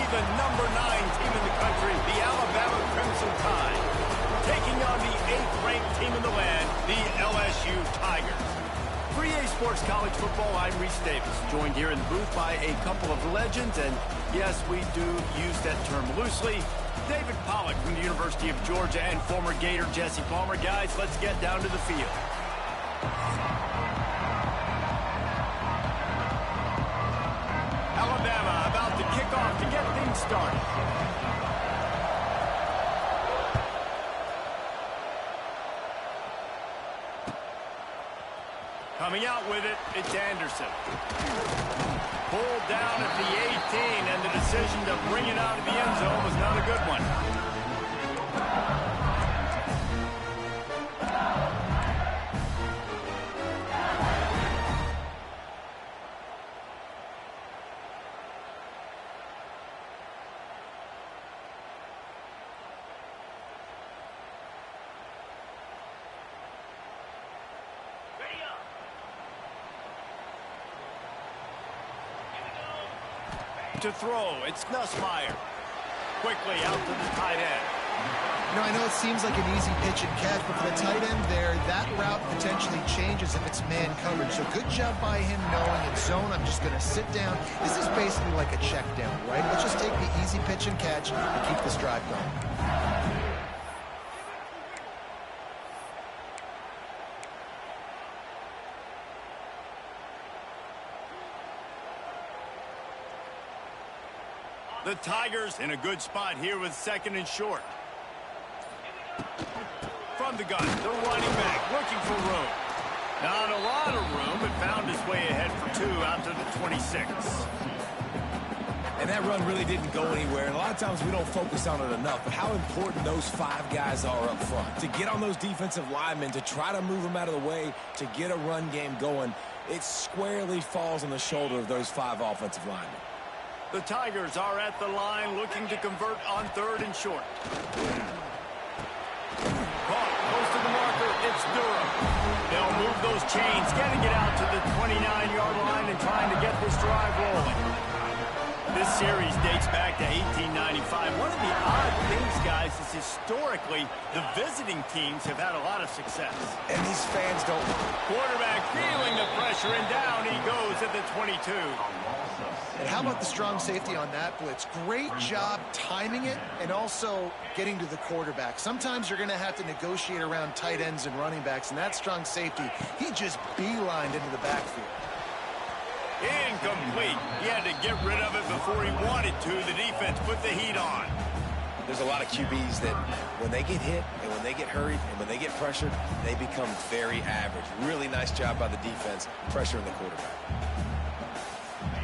the #9 team in the country, the Alabama Crimson Tide, taking on the 8th-ranked team in the land, the LSU Tigers. For EA Sports College Football, I'm Reese Davis, joined here in the booth by a couple of legends, and yes, we do use that term loosely. David Pollack from the University of Georgia and former Gator Jesse Palmer. Guys, let's get down to the field. Alabama about to kick off to get things started. Coming out with it, it's Anderson. Pulled down at the 18, and the decision to bring it out of the end zone was not a good one. To throw, it's Nussmeier. Quickly out to the tight end. You know, I know it seems like an easy pitch and catch, but for the tight end there, that route potentially changes if it's man coverage. So good job by him knowing it's zone. I'm just going to sit down. This is basically like a check down, right? Let's just take the easy pitch and catch and keep this drive going. The Tigers in a good spot here with 2nd and short. From the gun, the running back looking for room. Not a lot of room, but found his way ahead for 2 out to the 26. And that run really didn't go anywhere. And a lot of times we don't focus on it enough, but how important those 5 guys are up front. To get on those defensive linemen, to try to move them out of the way, to get a run game going, it squarely falls on the shoulder of those 5 offensive linemen. The Tigers are at the line looking to convert on 3rd and short. Caught close to the marker. It's Durham. They'll move those chains, getting it out to the 29-yard line and trying to get this drive rolling. This series dates back to 1895. One of the odd things, guys, is historically the visiting teams have had a lot of success. And these fans don't. Quarterback feeling the pressure, and down he goes at the 22. And how about the strong safety on that blitz? Great job timing it and also getting to the quarterback. Sometimes you're going to have to negotiate around tight ends and running backs, and that strong safety, he just beelined into the backfield. Incomplete. He had to get rid of it before he wanted to. The defense put the heat on. There's a lot of QBs that when they get hit and when they get hurried and when they get pressured, they become very average. Really nice job by the defense pressuring the quarterback.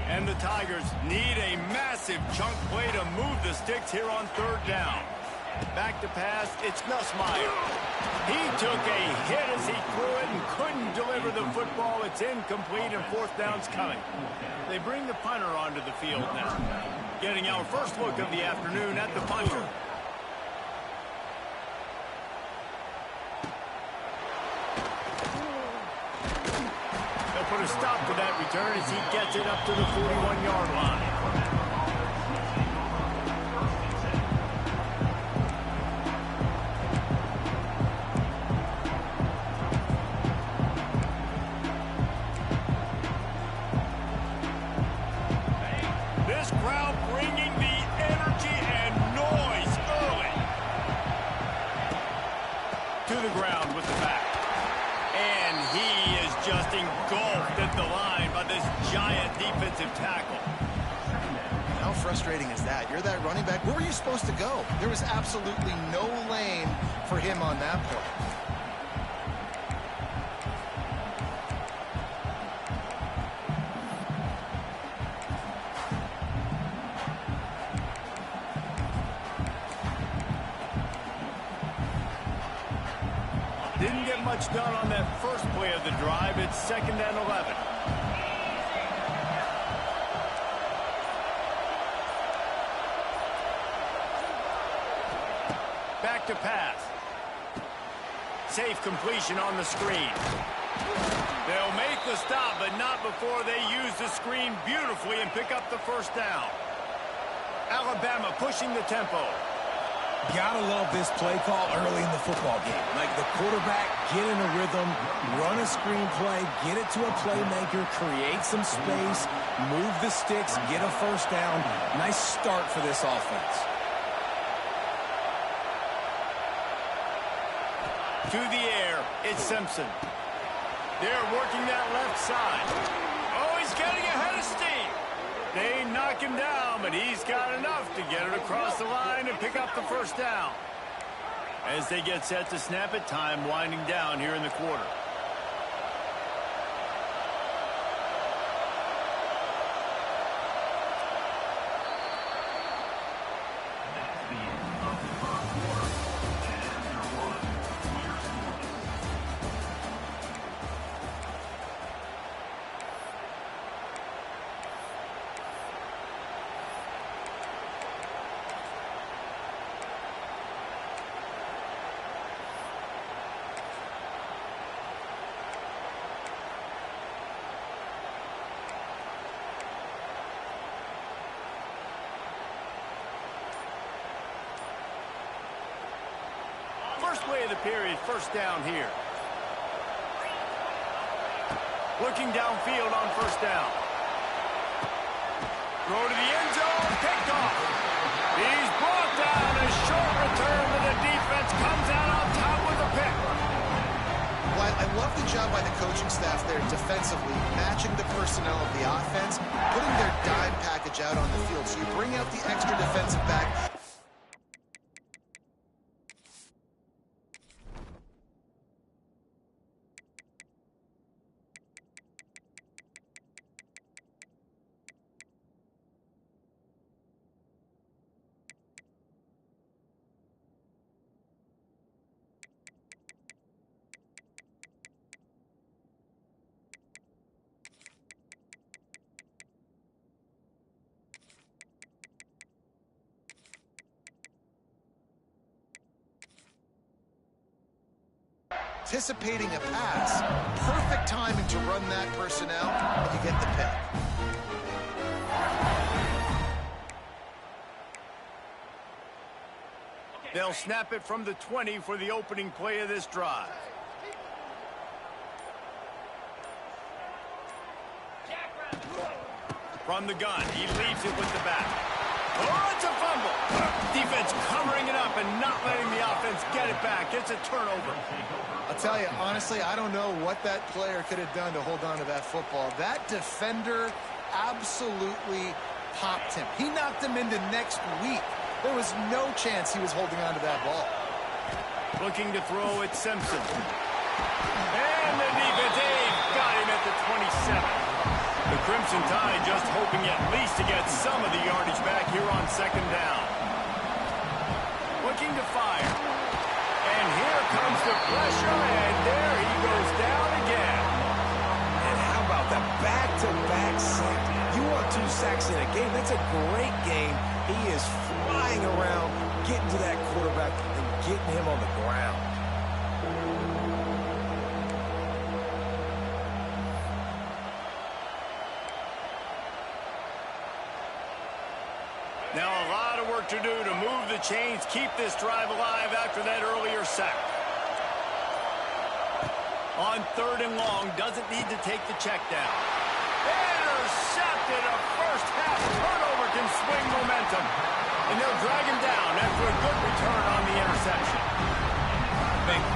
And the Tigers need a massive chunk play to move the sticks here on 3rd down. Back to pass, it's Nussmeier. He took a hit as he threw it and couldn't deliver the football. It's incomplete and 4th down's coming. They bring the punter onto the field now. Getting our first look of the afternoon at the punter. They'll put a stop to that return as he gets it up to the 41-yard line. Frustrating as that. You're that running back. Where were you supposed to go? There was absolutely no lane for him on that play. Didn't get much done on that first play of the drive. It's 2nd and 11. Back to pass. Safe completion on the screen. They'll make the stop, but not before they use the screen beautifully and pick up the 1st down. Alabama pushing the tempo. Gotta love this play call early in the football game. Like the quarterback, get in a rhythm, run a screen play, get it to a playmaker, create some space, move the sticks, get a first down. Nice start for this offense. To the air, it's Simpson. They're working that left side. Oh, he's getting ahead of steam. They knock him down, but he's got enough to get it across the line and pick up the first down. As they get set to snap it, time winding down here in the quarter. First play of the period, first down here. Looking downfield on first down. Throw to the end zone, picked off. He's brought down, a short return to the defense, comes out on top with a pick. Well, I love the job by the coaching staff there defensively, matching the personnel of the offense, putting their dime package out on the field. So you bring out the extra defensive back. Anticipating a pass, perfect timing to run that personnel, and you get the pick. They'll snap it from the 20 for the opening play of this drive. From the gun, he leaves it with the back. Oh, it's a fumble. Defense covering it up and not letting the offense get it back. It's a turnover. I'll tell you, honestly, I don't know what that player could have done to hold on to that football. That defender absolutely popped him. He knocked him into next week. There was no chance he was holding on to that ball. Looking to throw it, Simpson. And the defense, they've got him at the 27. The Crimson Tide just hoping at least to get some of the yardage back here on second down. Looking to fire. And here comes the pressure, and there he goes down again. And how about the back-to-back sack? You want 2 sacks in a game, that's a great game. He is flying around, getting to that quarterback and getting him on the ground. Now a lot of work to do to move the chains, keep this drive alive after that earlier sack. On 3rd and long, doesn't need to take the check down. Intercepted, a first half turnover can swing momentum. And they'll drag him down after a good return on the interception.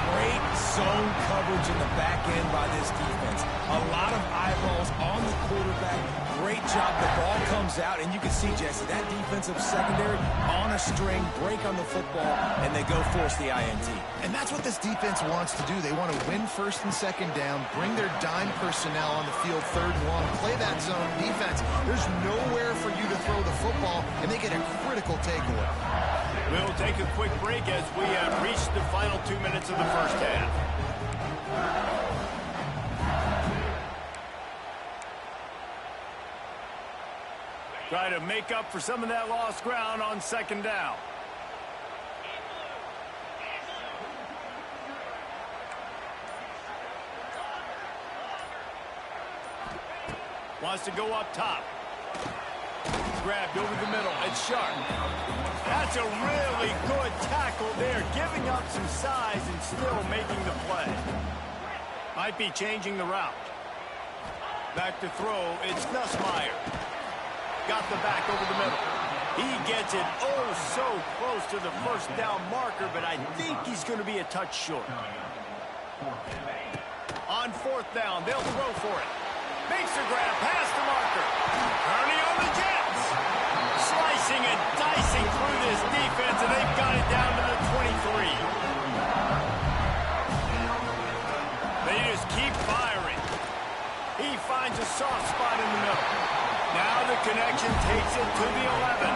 Great zone coverage in the back end by this defense. A lot of eyeballs on the quarterback. Great job. The ball comes out, and you can see, Jesse, that defensive secondary on a string, break on the football, and they go force the INT. And that's what this defense wants to do. They want to win 1st and 2nd down, bring their dime personnel on the field 3rd and long, play that zone defense. There's nowhere for you to throw the football, and they get a critical takeaway. We'll take a quick break as we have reached the final 2 minutes of the first half. Try to make up for some of that lost ground on 2nd down. Wants to go up top. grabbed over the middle. It's sharp. That's a really good tackle there, giving up some size and still making the play. Might be changing the route. Back to throw. It's Nussmeier. Got the back over the middle. He gets it oh so close to the first down marker, but I think he's going to be a touch short. On fourth down, they'll throw for it. Makes the grab past the marker. Kearney on the Jets. Slicing and dicing through this defense, and they've got it down to the 23. They just keep firing. He finds a soft spot in the middle. Now the connection takes it to the 11.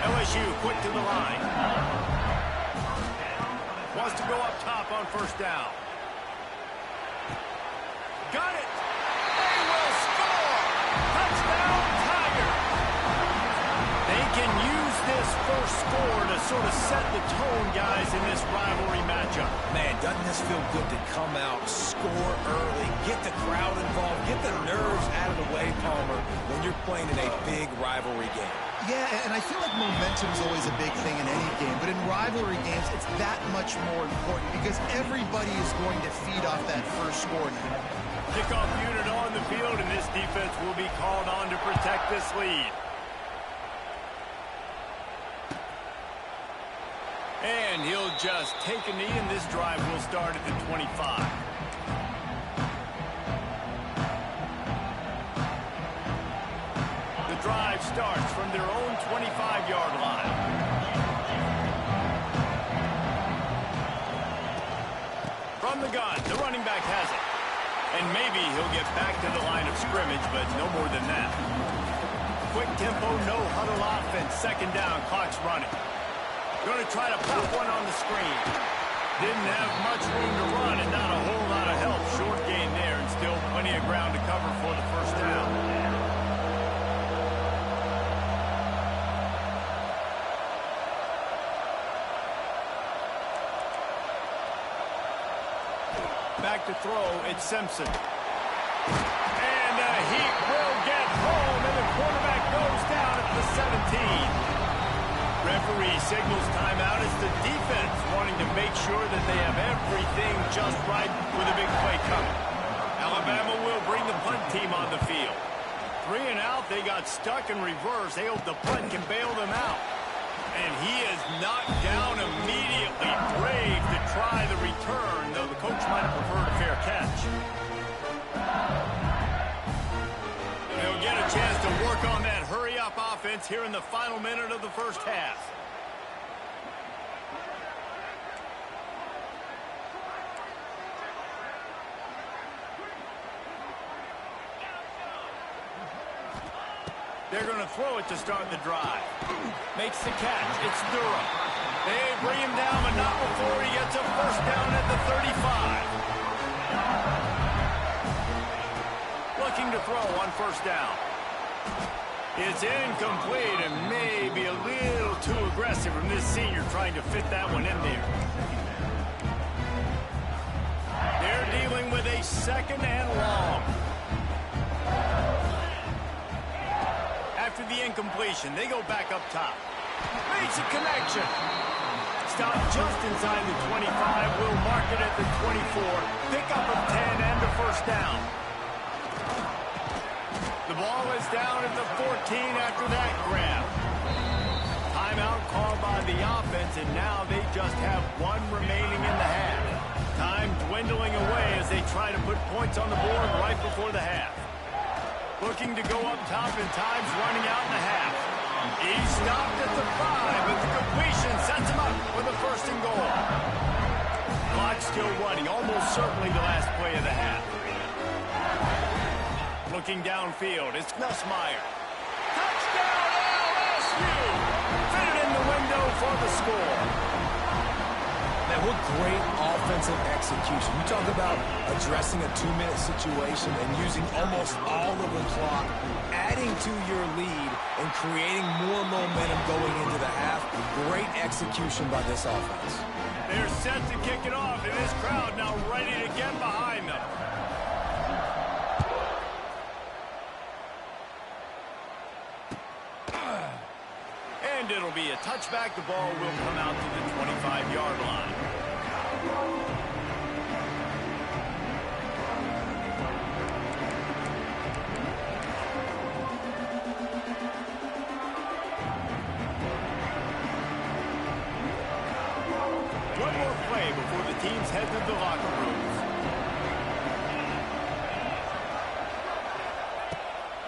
LSU quick to the line. Wants to go up top on first down. Got it. They will score. Touchdown, Tigers. They can use this first score to sort of set the tone, guys, in this rivalry matchup. Man, doesn't this feel good to come out, score early, get the crowd involved, get the nerves out of the way, Palmer, when you're playing in a big rivalry game. Yeah, and I feel like momentum is always a big thing in any game, but in rivalry games, it's that much more important because everybody is going to feed off that first score now. Kickoff unit on the field, and this defense will be called on to protect this lead. And he'll just take a knee, and this drive will start at the 25. The drive starts from their own 25-yard line. From the gun, the running back has it. And maybe he'll get back to the line of scrimmage, but no more than that. Quick tempo, no huddle offense. Second down, clock's running. Going to try to pop one on the screen. Didn't have much room to run and not a whole lot of help. Short gain there and still plenty of ground to cover for the first down. Back to throw, it's Simpson. And he will get home, and the quarterback goes down at the 17. Referee signals timeout. It's the defense wanting to make sure that they have everything just right with a big play coming. Alabama will bring the punt team on the field. 3 and out, they got stuck in reverse. They hope the punt can bail them out. And he is knocked down immediately. Brave to try the return, though the coach might have preferred a fair catch. They'll get a chance to work on that hurry-up offense here in the final minute of the first half. They're going to throw it to start the drive. Makes the catch. It's Durham. They bring him down, but not before he gets a first down at the 35. Looking to throw on first down. It's incomplete and maybe a little too aggressive from this senior trying to fit that one in there. They're dealing with a second and long. After the incompletion, they go back up top. Makes a connection. Stop just inside the 25. Will mark it at the 24. Pick up of 10 and a first down. The ball is down at the 14 after that grab. Timeout called by the offense, and now they just have one remaining in the half. Time dwindling away as they try to put points on the board right before the half. Looking to go up top, and time's running out in the half. He stopped at the 5, but the completion sets him up for the first and goal. Clock's still running, almost certainly the last play of the half. Looking downfield, it's Nussmeier. Touchdown, LSU! Fitted in the window for the score. Man, what great offensive execution. You talk about addressing a 2-minute situation and using almost all of the clock, adding to your lead and creating more momentum going into the half. Great execution by this offense. They're set to kick it off, and this crowd now ready to get behind them. And it'll be a touchback. The ball will come out to the 25-yard line. One more play before the teams head to the locker rooms.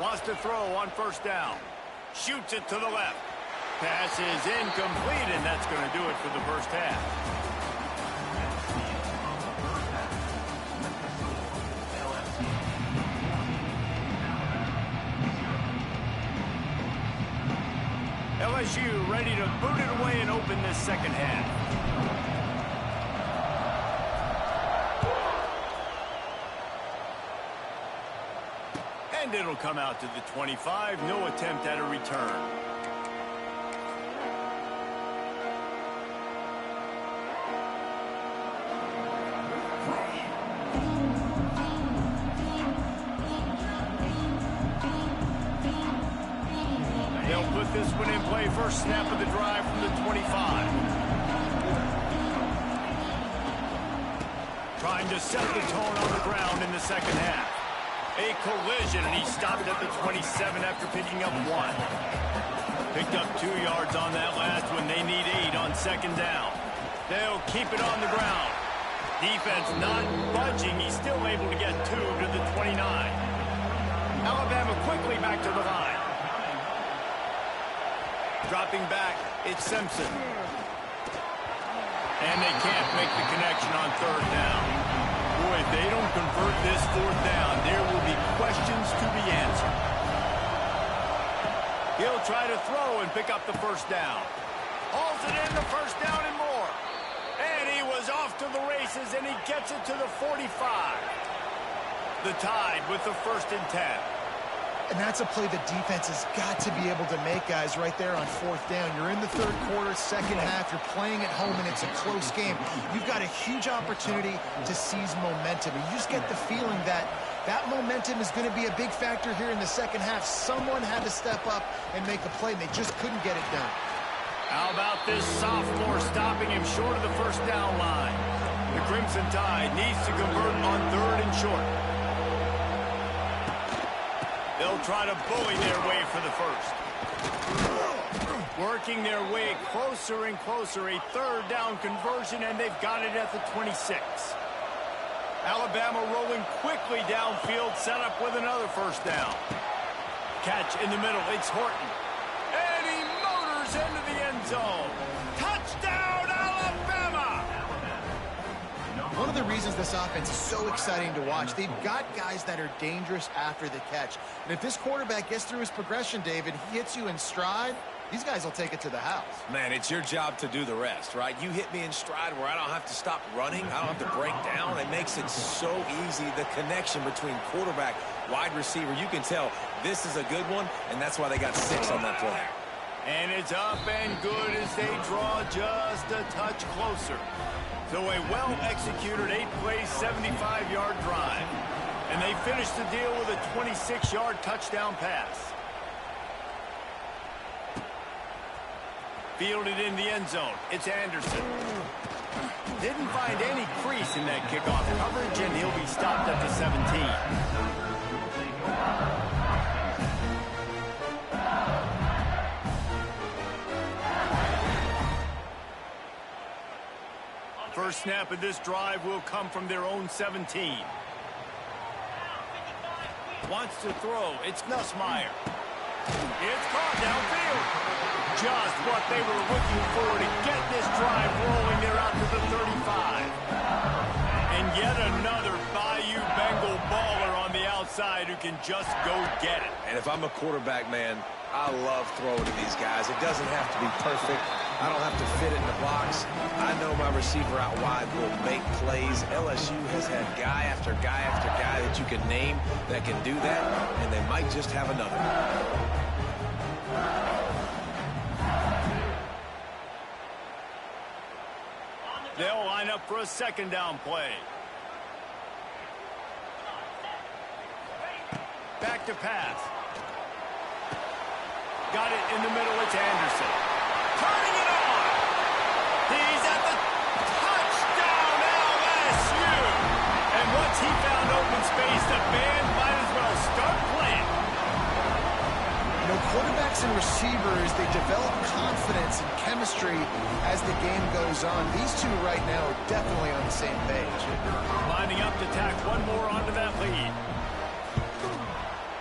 Wants to throw on first down. Shoots it to the left. Pass is incomplete, and that's going to do it for the first half. LSU ready to boot it away and open this second half. And it'll come out to the 25. No attempt at a return. They'll put this one in play. First snap of the drive from the 25. Trying to set the tone on the ground in the second half. A collision, and he stopped at the 27 after picking up 1. Picked up 2 yards on that last one. They need 8 on second down. They'll keep it on the ground. Defense not budging. He's still able to get 2 to the 29. Alabama quickly back to the line. Dropping back, it's Simpson. And they can't make the connection on third down. Boy, if they don't convert this fourth down, there will be questions to be answered. He'll try to throw and pick up the first down. Hauls it in, the first down and more. And he was off to the races, and he gets it to the 45. The Tide with the 1st and 10. And that's a play the defense has got to be able to make, guys, right there on fourth down. You're in the third quarter, second half. You're playing at home, and it's a close game. You've got a huge opportunity to seize momentum. And you just get the feeling that that momentum is going to be a big factor here in the second half. Someone had to step up and make a play, and they just couldn't get it done. How about this sophomore stopping him short of the first down line? The Crimson Tide needs to convert on third and short. They'll try to bully their way for the first. Working their way closer and closer. A third down conversion, and they've got it at the 26. Alabama rolling quickly downfield, set up with another first down. Catch in the middle. It's Horton. And he motors into the end zone. Touchdown, Alabama! One of the reasons this offense is so exciting to watch, they've got guys that are dangerous after the catch. And if this quarterback gets through his progression, David, he hits you in stride, these guys will take it to the house. Man, it's your job to do the rest, right? You hit me in stride where I don't have to stop running. I don't have to break down. It makes it so easy. The connection between quarterback, wide receiver, you can tell this is a good one, and that's why they got 6 on that play. And it's up and good as they draw just a touch closer. So a well-executed 8-play, 75-yard drive. And they finish the deal with a 26-yard touchdown pass. Fielded in the end zone. It's Anderson. Didn't find any crease in that kickoff coverage, and he'll be stopped at the 17. First snap of this drive will come from their own 17. Wants to throw. It's Nussmeier. It's caught downfield. Just what they were looking for to get this drive rolling. They're out to the 35. And yet another Bayou Bengal baller on the outside who can just go get it. And if I'm a quarterback, man, I love throwing to these guys. It doesn't have to be perfect. I don't have to fit it in the box. I know my receiver out wide will make plays. LSU has had guy after guy after guy that you can name that can do that, and they might just have another. They'll line up for a second down play. Back to pass. Got it in the middle. It's Anderson. turning it on. He's at the touchdown, LSU. And once he found open space, the band might as well start playing. You know, quarterbacks and receivers, they develop confidence and chemistry as the game goes on. These two right now are definitely on the same page. Lining up to tack one more onto that lead.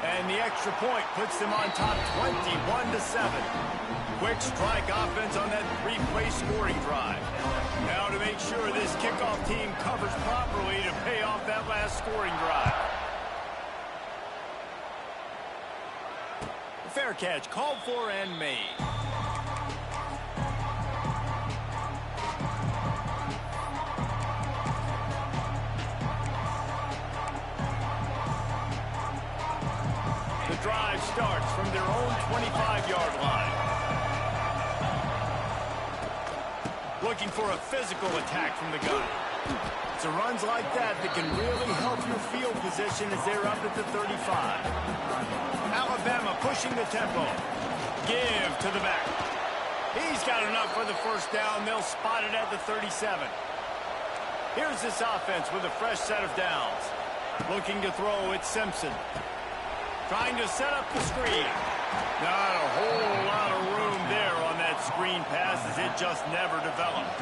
And the extra point puts them on top 21-7. Quick strike offense on that three-play scoring drive. Now to make sure this kickoff team covers properly to pay off that last scoring drive. Fair catch called for and made. The drive starts from their own 25-yard line. Looking for a physical attack from the gun. It's runs like that that can really help your field position as they're up at the 35. Alabama pushing the tempo. Give to the back. He's got enough for the first down. They'll spot it at the 37. Here's this offense with a fresh set of downs. Looking to throw, it's Simpson. Trying to set up the screen. Not a whole lot of room there on that screen pass as it just never developed.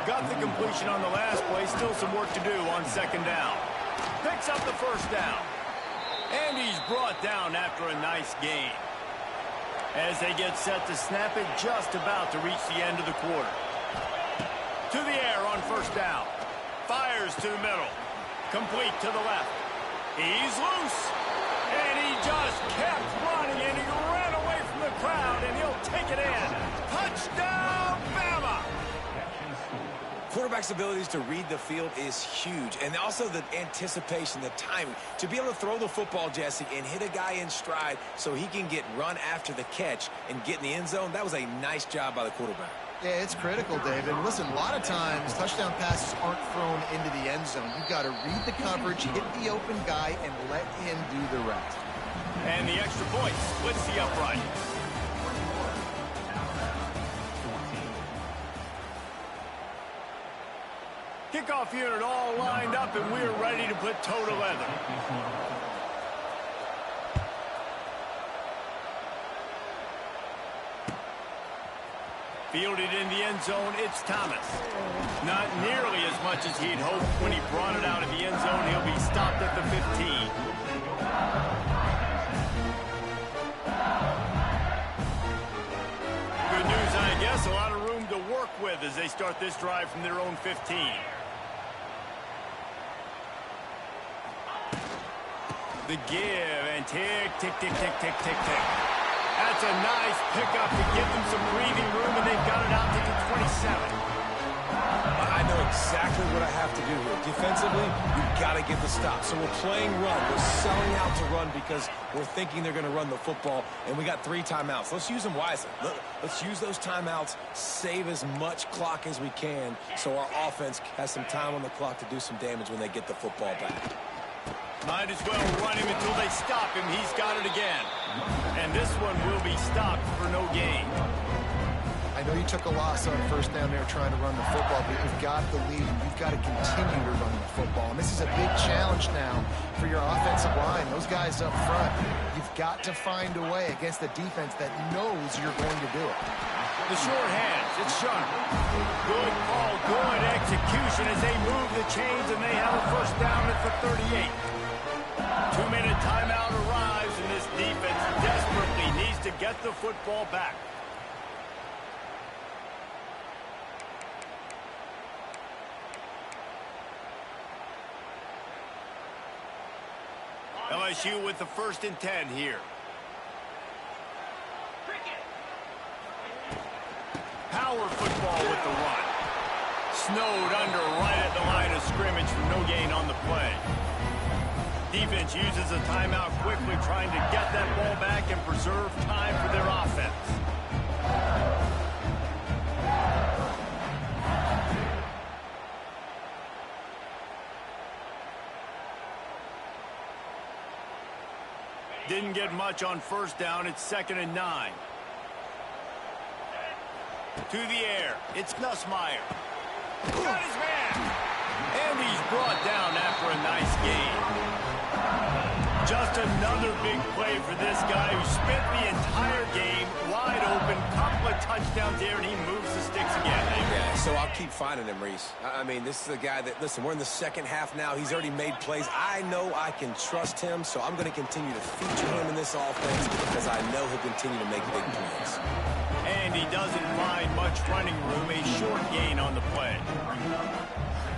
Got the completion on the last play. Still some work to do on second down. Picks up the first down. And he's brought down after a nice gain. As they get set to snap it, just about to reach the end of the quarter. To the air on first down. Fires to the middle. Complete to the left. He's loose. And he just kept running, and he ran away from the crowd, and he'll take it in. Touchdown, Bama! Quarterback's abilities to read the field is huge, and also the anticipation, the timing. To be able to throw the football, Jesse, and hit a guy in stride so he can get run after the catch and get in the end zone, that was a nice job by the quarterback. Yeah, it's critical, David. Listen, a lot of times touchdown passes aren't thrown into the end zone. You've got to read the coverage, hit the open guy, and let him do the rest. And the extra point splits the upright. Kickoff unit all lined up, and we're ready to put toe to leather. Fielded in the end zone, it's Thomas. Not nearly as much as he'd hoped when he brought it out of the end zone. He'll be stopped at the 15. Good news, I guess. A lot of room to work with as they start this drive from their own 15. The give, and tick, tick, tick, tick, tick, tick, tick. That's a nice pickup to give them some breathing room, and they've got it out to the 27. I know exactly what I have to do here. Defensively, we've got to get the stop. So we're playing run. We're selling out to run because we're thinking they're going to run the football, and we got 3 timeouts. Let's use them wisely. Let's use those timeouts, save as much clock as we can so our offense has some time on the clock to do some damage when they get the football back. Might as well run him until they stop him. He's got it again. And this one will be stopped for no gain. I know you took a loss on first down there trying to run the football, but you've got the lead, and you've got to continue to run the football. And this is a big challenge now for your offensive line. Those guys up front, you've got to find a way against the defense that knows you're going to do it. The short hands, it's sharp. Good call, good execution as they move the chains, and they have a first down at the 38. 2-minute timeout arrives, and this defense desperately needs to get the football back. LSU with the 1st and 10 here. Power football with the run. Snowed under right at the line of scrimmage for no gain on the play. Defense uses a timeout quickly, trying to get that ball back and preserve time for their offense. Didn't get much on first down. It's 2nd and 9. To the air. It's Nussmeier. Got his man. And he's brought down after a nice gain. Just another big play for this guy who spent the entire game wide open. Couple of touchdowns there, and he moves the sticks again. Yeah, so I'll keep finding him, Reese. I mean, this is a guy that, listen, we're in the second half now. He's already made plays. I know I can trust him, so I'm going to continue to feature him in this offense because I know he'll continue to make big plays. And he doesn't find much running room, a short gain on the play.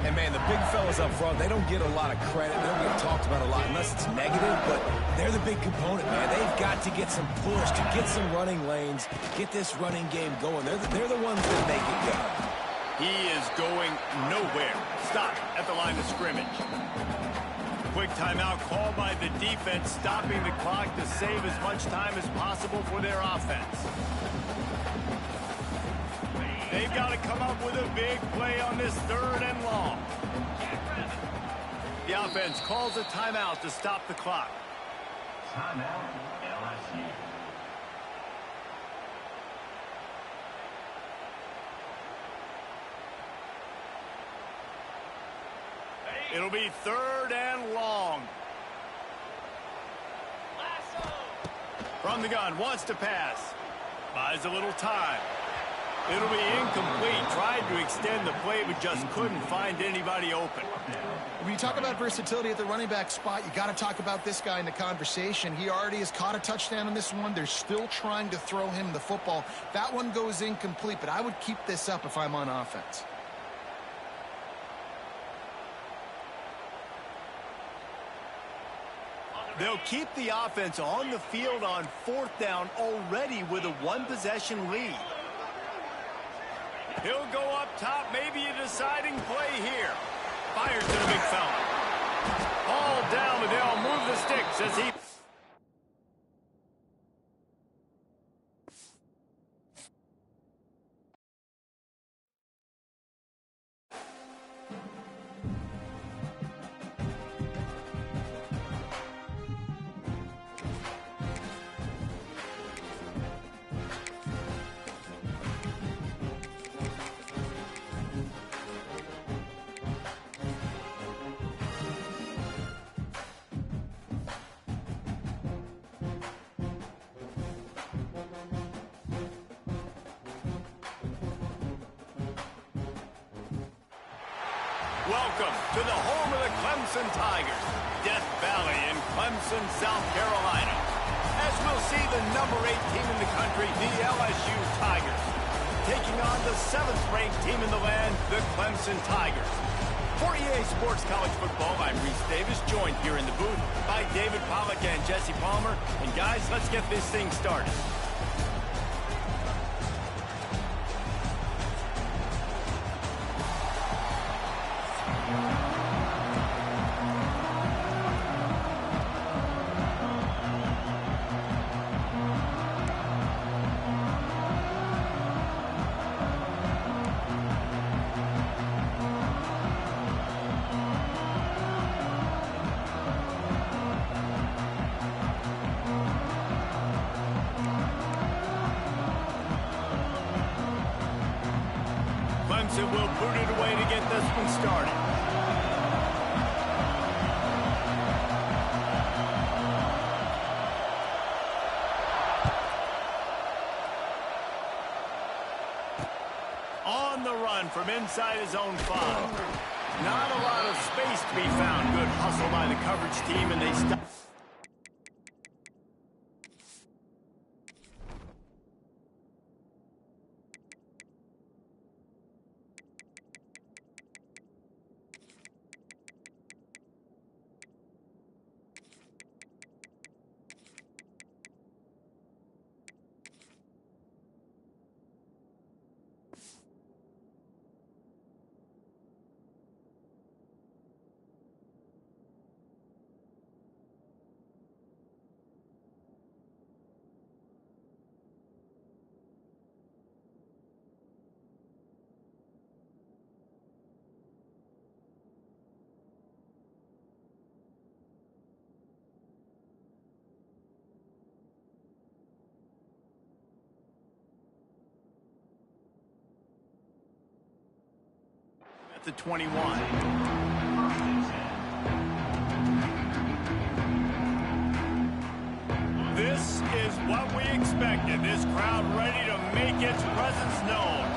And, man, the big fellas up front, they don't get a lot of credit. They don't get talked about a lot unless it's negative, but they're the big component, man. They've got to get some push, to get some running lanes, get this running game going. They're the ones that make it go. He is going nowhere. Stop at the line of scrimmage. Quick timeout called by the defense, stopping the clock to save as much time as possible for their offense. They've got to come up with a big play on this 3rd and long. The offense calls a timeout to stop the clock. Timeout, LSU. It'll be 3rd and long. From the gun, wants to pass. Buys a little time. It'll be incomplete. Tried to extend the play, but just couldn't find anybody open. When you talk about versatility at the running back spot, you got to talk about this guy in the conversation. He already has caught a touchdown on this one. They're still trying to throw him the football. That one goes incomplete, but I would keep this up if I'm on offense. They'll keep the offense on the field on 4th down already with a 1-possession lead. He'll go up top, maybe a deciding play here. Fires to the big fella. All down, but they'll move the sticks as he... Welcome to the home of the Clemson Tigers, Death Valley in Clemson, South Carolina. As we'll see the number 8 team in the country, the LSU Tigers, taking on the 7th-ranked team in the land, the Clemson Tigers. For EA Sports College Football, I'm Reese Davis, joined here in the booth by David Pollack and Jesse Palmer. And guys, let's get this thing started. Clemson will put it away to get this one started. On the run from inside his own 5. Not a lot of space to be found. Good hustle by the coverage team, and they stop. the 21. This is what we expected. This crowd ready to make its presence known.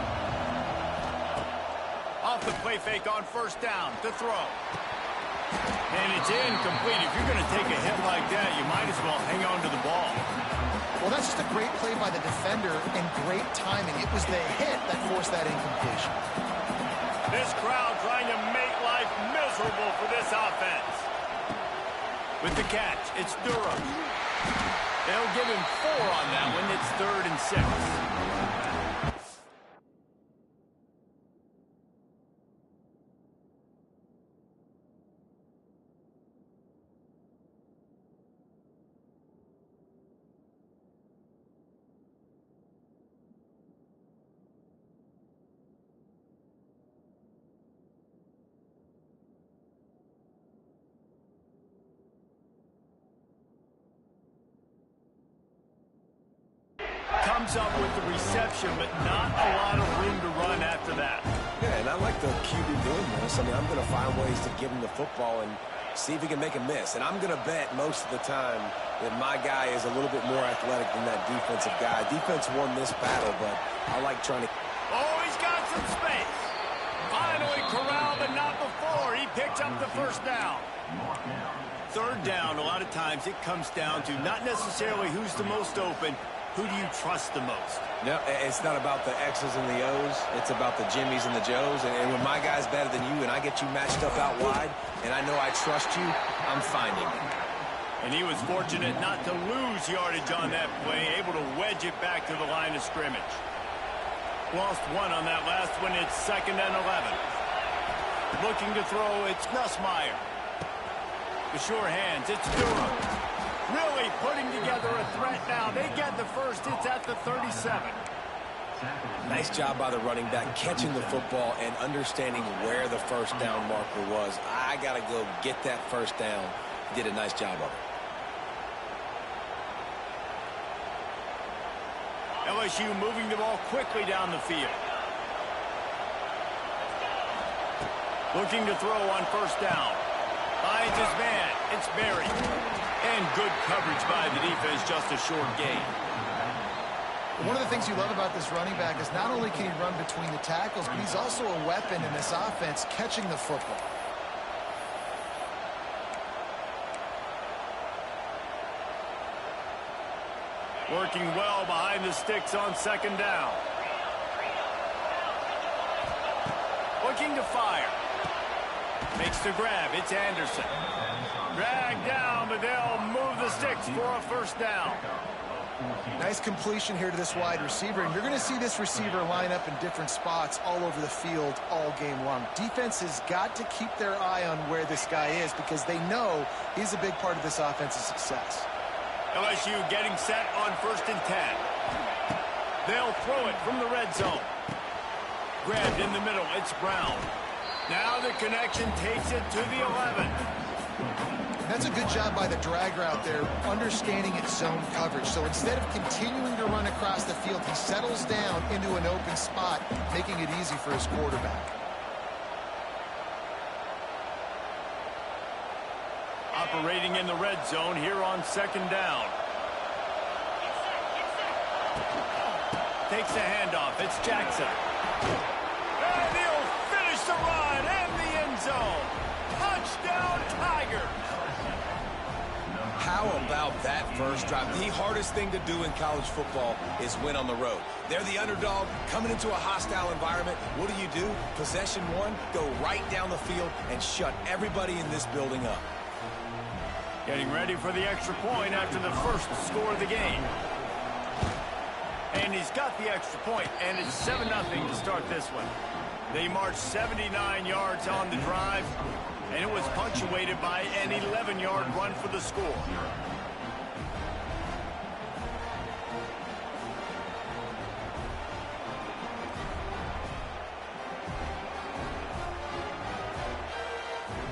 Off the play fake on first down to throw. And it's incomplete. If you're going to take a hit like that, you might as well hang on to the ball. Well, that's just a great play by the defender and great timing. It was the hit that forced that incompletion. This crowd trying to make life miserable for this offense. With the catch, it's Durham. They'll give him 4 on that one. It's 3rd and 6. Comes up with the reception, but not a lot of room to run after that. Yeah, and I like the QB doing this. I mean, I'm going to find ways to give him the football and see if he can make a miss. And I'm going to bet most of the time that my guy is a little bit more athletic than that defensive guy. Defense won this battle, but I like trying to... Oh, he's got some space. Finally corralled, but not before. He picked up the first down. 3rd down, a lot of times it comes down to not necessarily who's the most open. Who do you trust the most? No, it's not about the X's and the O's. It's about the Jimmys and the Joes. And when my guy's better than you and I get you matched up out wide and I know I trust you, I'm finding it. And he was fortunate not to lose yardage on that play, able to wedge it back to the line of scrimmage. Lost 1 on that last one. It's 2nd and 11. Looking to throw, it's Nussmeier. The sure hands, it's Durham. Really putting together a threat now. They get the first. It's at the 37. Nice job by the running back, catching the football and understanding where the first down marker was. I got to go get that first down. He did a nice job of it. LSU moving the ball quickly down the field. Looking to throw on first down. Finds his man. It's Berry. And good coverage by the defense, just a short gain. One of the things you love about this running back is not only can he run between the tackles, but he's also a weapon in this offense, catching the football. Working well behind the sticks on 2nd down. Looking to fire. Makes the grab. It's Anderson. Dragged down, but they'll move the sticks for a first down. Nice completion here to this wide receiver, and you're going to see this receiver line up in different spots all over the field all game long. Defense has got to keep their eye on where this guy is because they know he's a big part of this offense's success. LSU getting set on 1st and 10. They'll throw it from the red zone. Grabbed in the middle. It's Brown. Now the connection takes it to the 11. That's a good job by the drag route there, understanding its zone coverage. So instead of continuing to run across the field, he settles down into an open spot, making it easy for his quarterback. Operating in the red zone here on 2nd down. Takes the handoff. It's Jackson. And he'll finish the run and the end zone. Touchdown, Tigers. How about that first drive? The hardest thing to do in college football is win on the road. They're the underdog coming into a hostile environment. What do? Possession 1, go right down the field and shut everybody in this building up. Getting ready for the extra point after the first score of the game. And he's got the extra point, and it's 7-0 to start this one. They marched 79 yards on the drive, and it was punctuated by an 11-yard run for the score.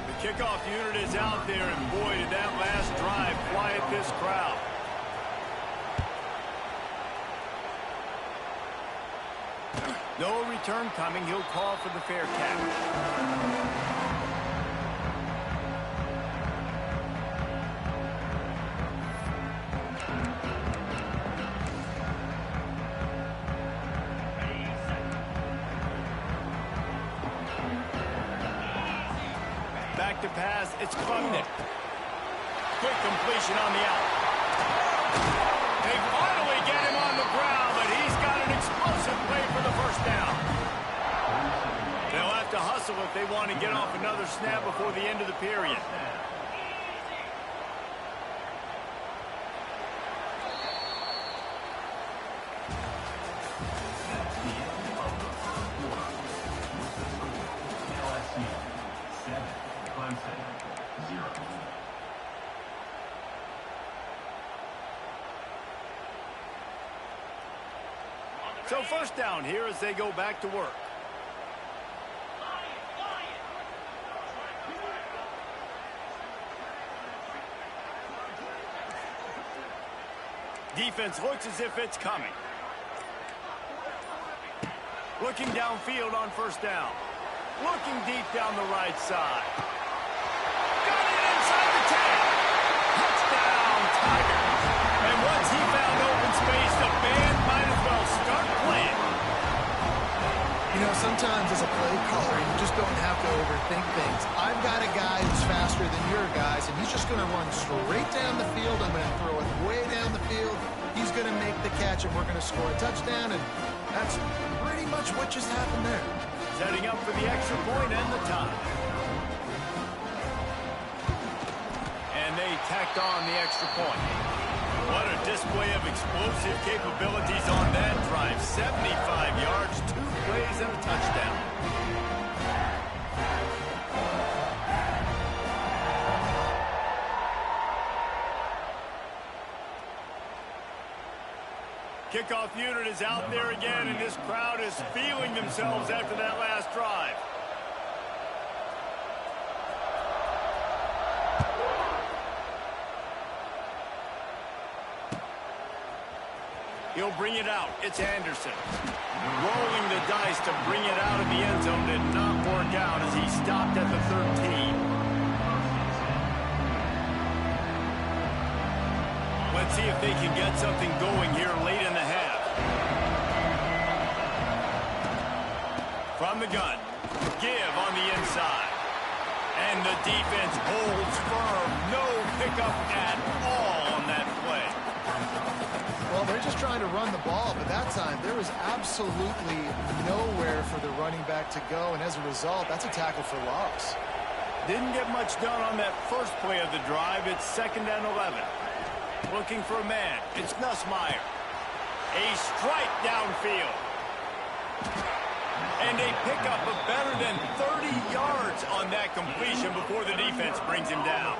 The kickoff unit is out there, and boy, did that last drive quiet this crowd. No return coming. He'll call for the fair catch. Back to pass. It's Klubnik. Quick completion on the out. They finally get him on the ground, but he's got an explosive play for the first down. They'll have to hustle if they want to get off another snap before the end of the period. So first down here as they go back to work. Defense looks as if it's coming. Looking downfield on first down. Looking deep down the right side. Got it inside the 10. Touchdown, Tigers. And once he found open space, the band might as well start playing. You know, sometimes as a play caller, you just don't have to overthink things. I've got a guy who's faster than your guys, and he's just going to run straight down the field. I'm going to throw it way down the field. He's going to make the catch, and we're going to score a touchdown, and that's pretty much what just happened there. Setting up for the extra point and the tie. And they tacked on the extra point. What a display of explosive capabilities on that drive. 75 yards, 2 plays, and a touchdown. Kickoff unit is out there again, and this crowd is feeling themselves after that last drive. He'll bring it out. It's Anderson. Rolling the dice to bring it out of the end zone did not work out as he stopped at the 13. Let's see if they can get something going here late in the half. From the gun. Give on the inside. And the defense holds firm. No pickup at all on that play. Well, they're just trying to run the ball, but that time there was absolutely nowhere for the running back to go, and as a result, that's a tackle for loss. Didn't get much done on that first play of the drive. It's 2nd and 11. Looking for a man. It's Nussmeier. A strike downfield. And a pickup of better than 30 yards on that completion before the defense brings him down.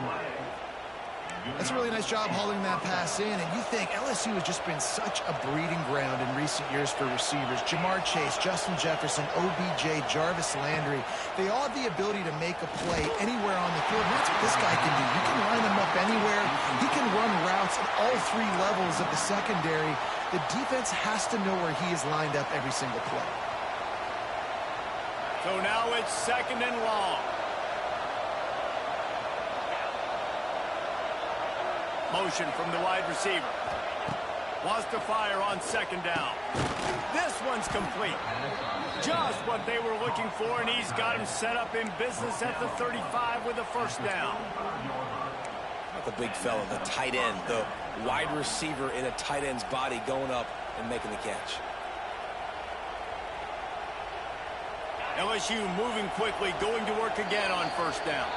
That's a really nice job hauling that pass in, and you think LSU has just been such a breeding ground in recent years for receivers. Jamar Chase, Justin Jefferson, OBJ, Jarvis Landry, they all have the ability to make a play anywhere on the field, and that's what this guy can do. You can line him up anywhere. He can run routes at all 3 levels of the secondary. The defense has to know where he is lined up every single play. So now it's 2nd and long. Motion from the wide receiver. Wants to fire on 2nd down. This one's complete. Just what they were looking for, and he's got him set up in business at the 35 with a first down. Not the big fella, the tight end, the wide receiver in a tight end's body going up and making the catch. LSU moving quickly, going to work again on first down.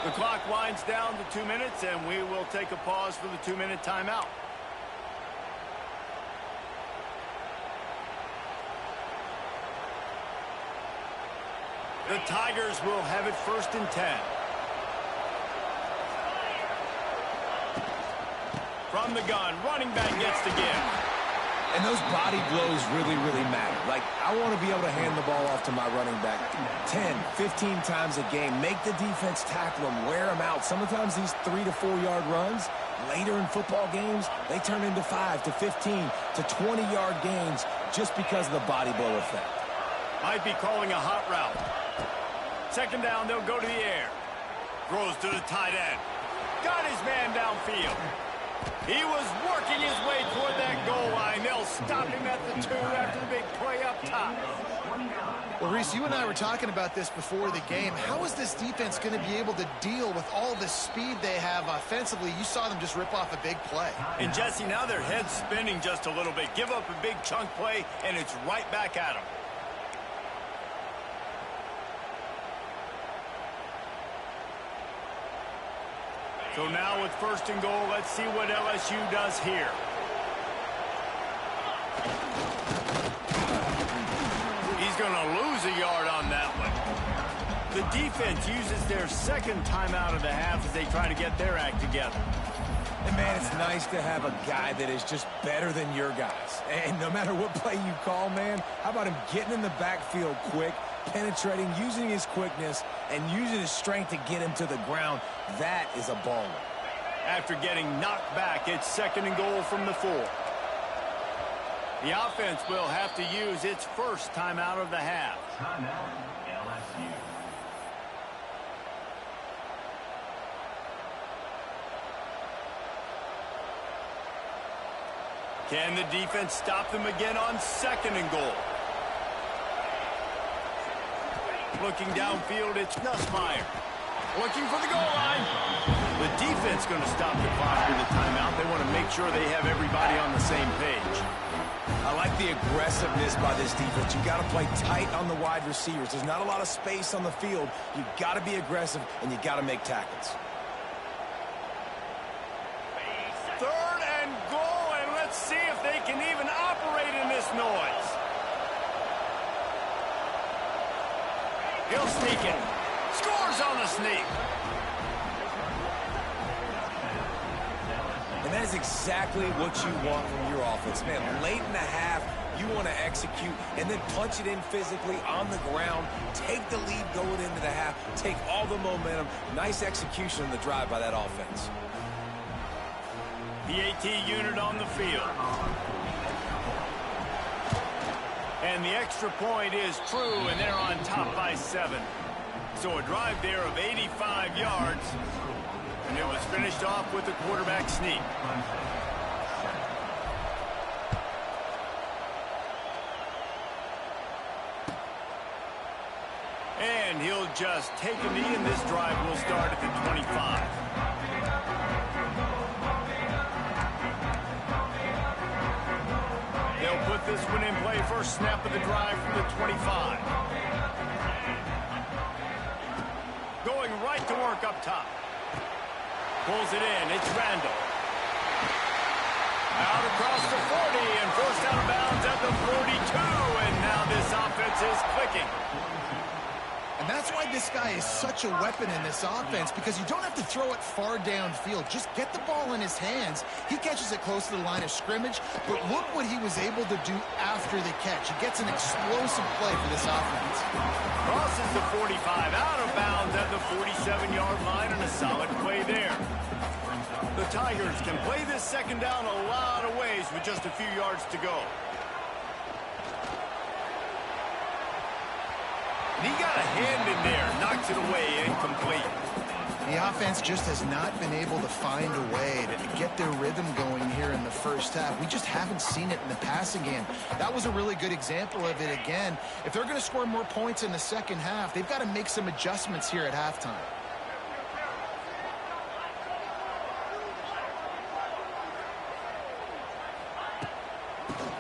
The clock winds down to 2 minutes, and we will take a pause for the 2-minute timeout. The Tigers will have it 1st and 10. From the gun, running back gets the give. And those body blows really, really matter. Like, I want to be able to hand the ball off to my running back 10, 15 times a game. Make the defense tackle them, wear them out. Sometimes these 3 to 4 yard runs, later in football games, they turn into 5 to 15 to 20 yard gains just because of the body blow effect. Might be calling a hot route. Second down, they'll go to the air. Throws to the tight end. Got his man downfield. He was working his way toward that goal line. They'll stop him at the 2 after the big play up top. Well, Reese, you and I were talking about this before the game. How is this defense going to be able to deal with all the speed they have offensively? You saw them just rip off a big play. And, Jesse, now their head's spinning just a little bit. Give up a big chunk play, and it's right back at them. So now with first and goal, let's see what LSU does here. He's going to lose a yard on that one. The defense uses their second timeout of the half as they try to get their act together. And, man, it's nice to have a guy that is just better than your guys. And no matter what play you call, man, how about him getting in the backfield quick, penetrating, using his quickness, and using his strength to get him to the ground? That is a baller. After getting knocked back, it's second and goal from the 4. The offense will have to use its first timeout of the half. Timeout, LSU. Can the defense stop them again on second and goal? Looking downfield, it's Nussmeier. Looking for the goal line. The defense going to stop the clock with a timeout. They want to make sure they have everybody on the same page. I like the aggressiveness by this defense. You got to play tight on the wide receivers. There's not a lot of space on the field. You got to be aggressive, and you got to make tackles. Third and goal, and let's see if they can even operate in this noise. He'll sneak it. Scores on the sneak. And that is exactly what you want from your offense. Man, late in the half, you want to execute and then punch it in physically on the ground. Take the lead going into the half. Take all the momentum. Nice execution on the drive by that offense. The AT unit on the field. And the extra point is true, and they're on top by 7. So a drive there of 85 yards, and it was finished off with a quarterback sneak. And he'll just take a knee, and this drive will start at the 25. They'll put this one in play. First snap of the drive from the 25. Going right to work up top. Pulls it in. It's Randall. Out across the 40 and forced out of bounds at the 42. And now this offense is clicking. And that's why this guy is such a weapon in this offense, because you don't have to throw it far downfield. Just get the ball in his hands. He catches it close to the line of scrimmage, but look what he was able to do after the catch. He gets an explosive play for this offense. Crosses the 45 out of bounds at the 47-yard line, and a solid play there. The Tigers can play this second down a lot of ways with just a few yards to go. He got a hand in there, knocks it away, incomplete. The offense just has not been able to find a way to get their rhythm going here in the first half. We just haven't seen it in the passing game. That was a really good example of it again. If they're going to score more points in the second half, they've got to make some adjustments here at halftime.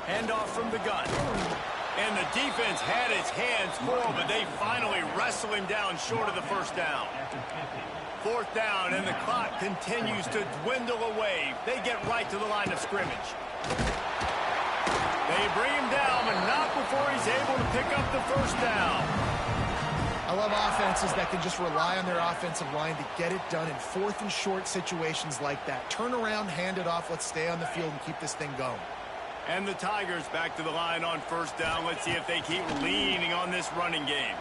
Handoff from the gun. And the defense had its hands full, but they finally wrestle him down short of the first down. Fourth down, and the clock continues to dwindle away. They get right to the line of scrimmage. They bring him down, but not before he's able to pick up the first down. I love offenses that can just rely on their offensive line to get it done in fourth and short situations like that. Turn around, hand it off, let's stay on the field and keep this thing going. And the Tigers back to the line on first down. Let's see if they keep leaning on this running game.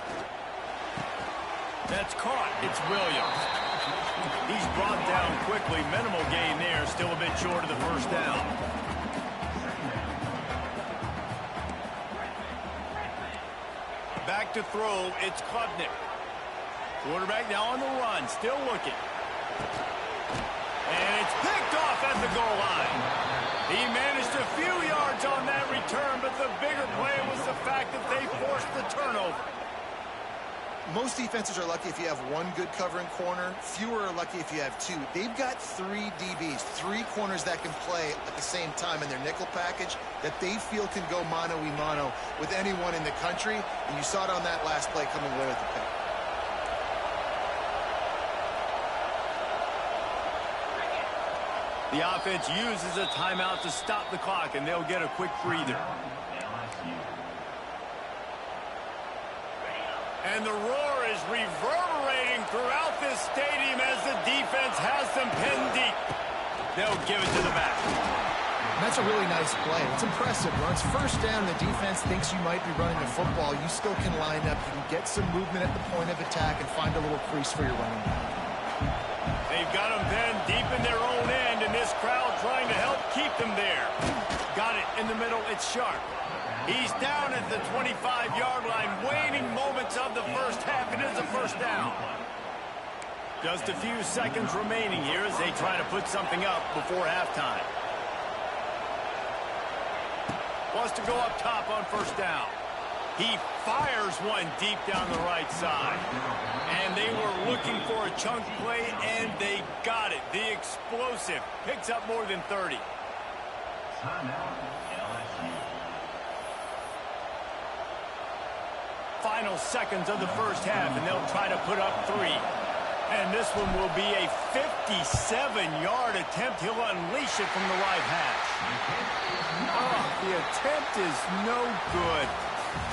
That's caught. It's Williams. He's brought down quickly. Minimal gain there. Still a bit short of the first down. Back to throw, it's Klubnik. Quarterback now on the run, still looking. And it's picked off at the goal line. He managed a few yards on that return, but the bigger play was the fact that they forced the turnover. Most defenses are lucky if you have one good covering corner. Fewer are lucky if you have two. They've got three DBs, three corners that can play at the same time in their nickel package that they feel can go mano-a-mano with anyone in the country. And you saw it on that last play coming away with the pick. The offense uses a timeout to stop the clock, and they'll get a quick breather. And the roar is reverberating throughout this stadium as the defense has them pinned deep. They'll give it to the back. That's a really nice play. It's impressive. When it's first down, the defense thinks you might be running the football. You still can line up. You can get some movement at the point of attack and find a little crease for your running back. They've got them pinned deep in their own end, and this crowd trying to help keep them there. Got it in the middle. It's Sharp. He's down at the 25-yard line, waning moments of the first half. It is a first down. Just a few seconds remaining here as they try to put something up before halftime. Wants to go up top on first down. He fires one deep down the right side. And they were looking for a chunk play, and they got it. The explosive picks up more than 30. Final seconds of the first half, and they'll try to put up 3. And this one will be a 57-yard attempt. He'll unleash it from the right hash. Oh, the attempt is no good.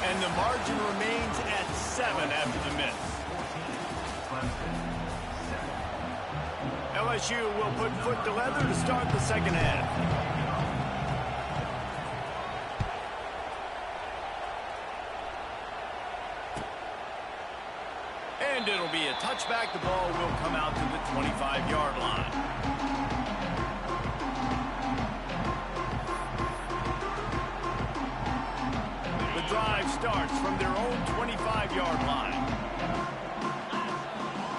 And the margin remains at 7 after the miss. LSU will put foot to leather to start the second half. And it'll be a touchback. The ball will come out to the 25-yard line. The drive starts from their own 25-yard line.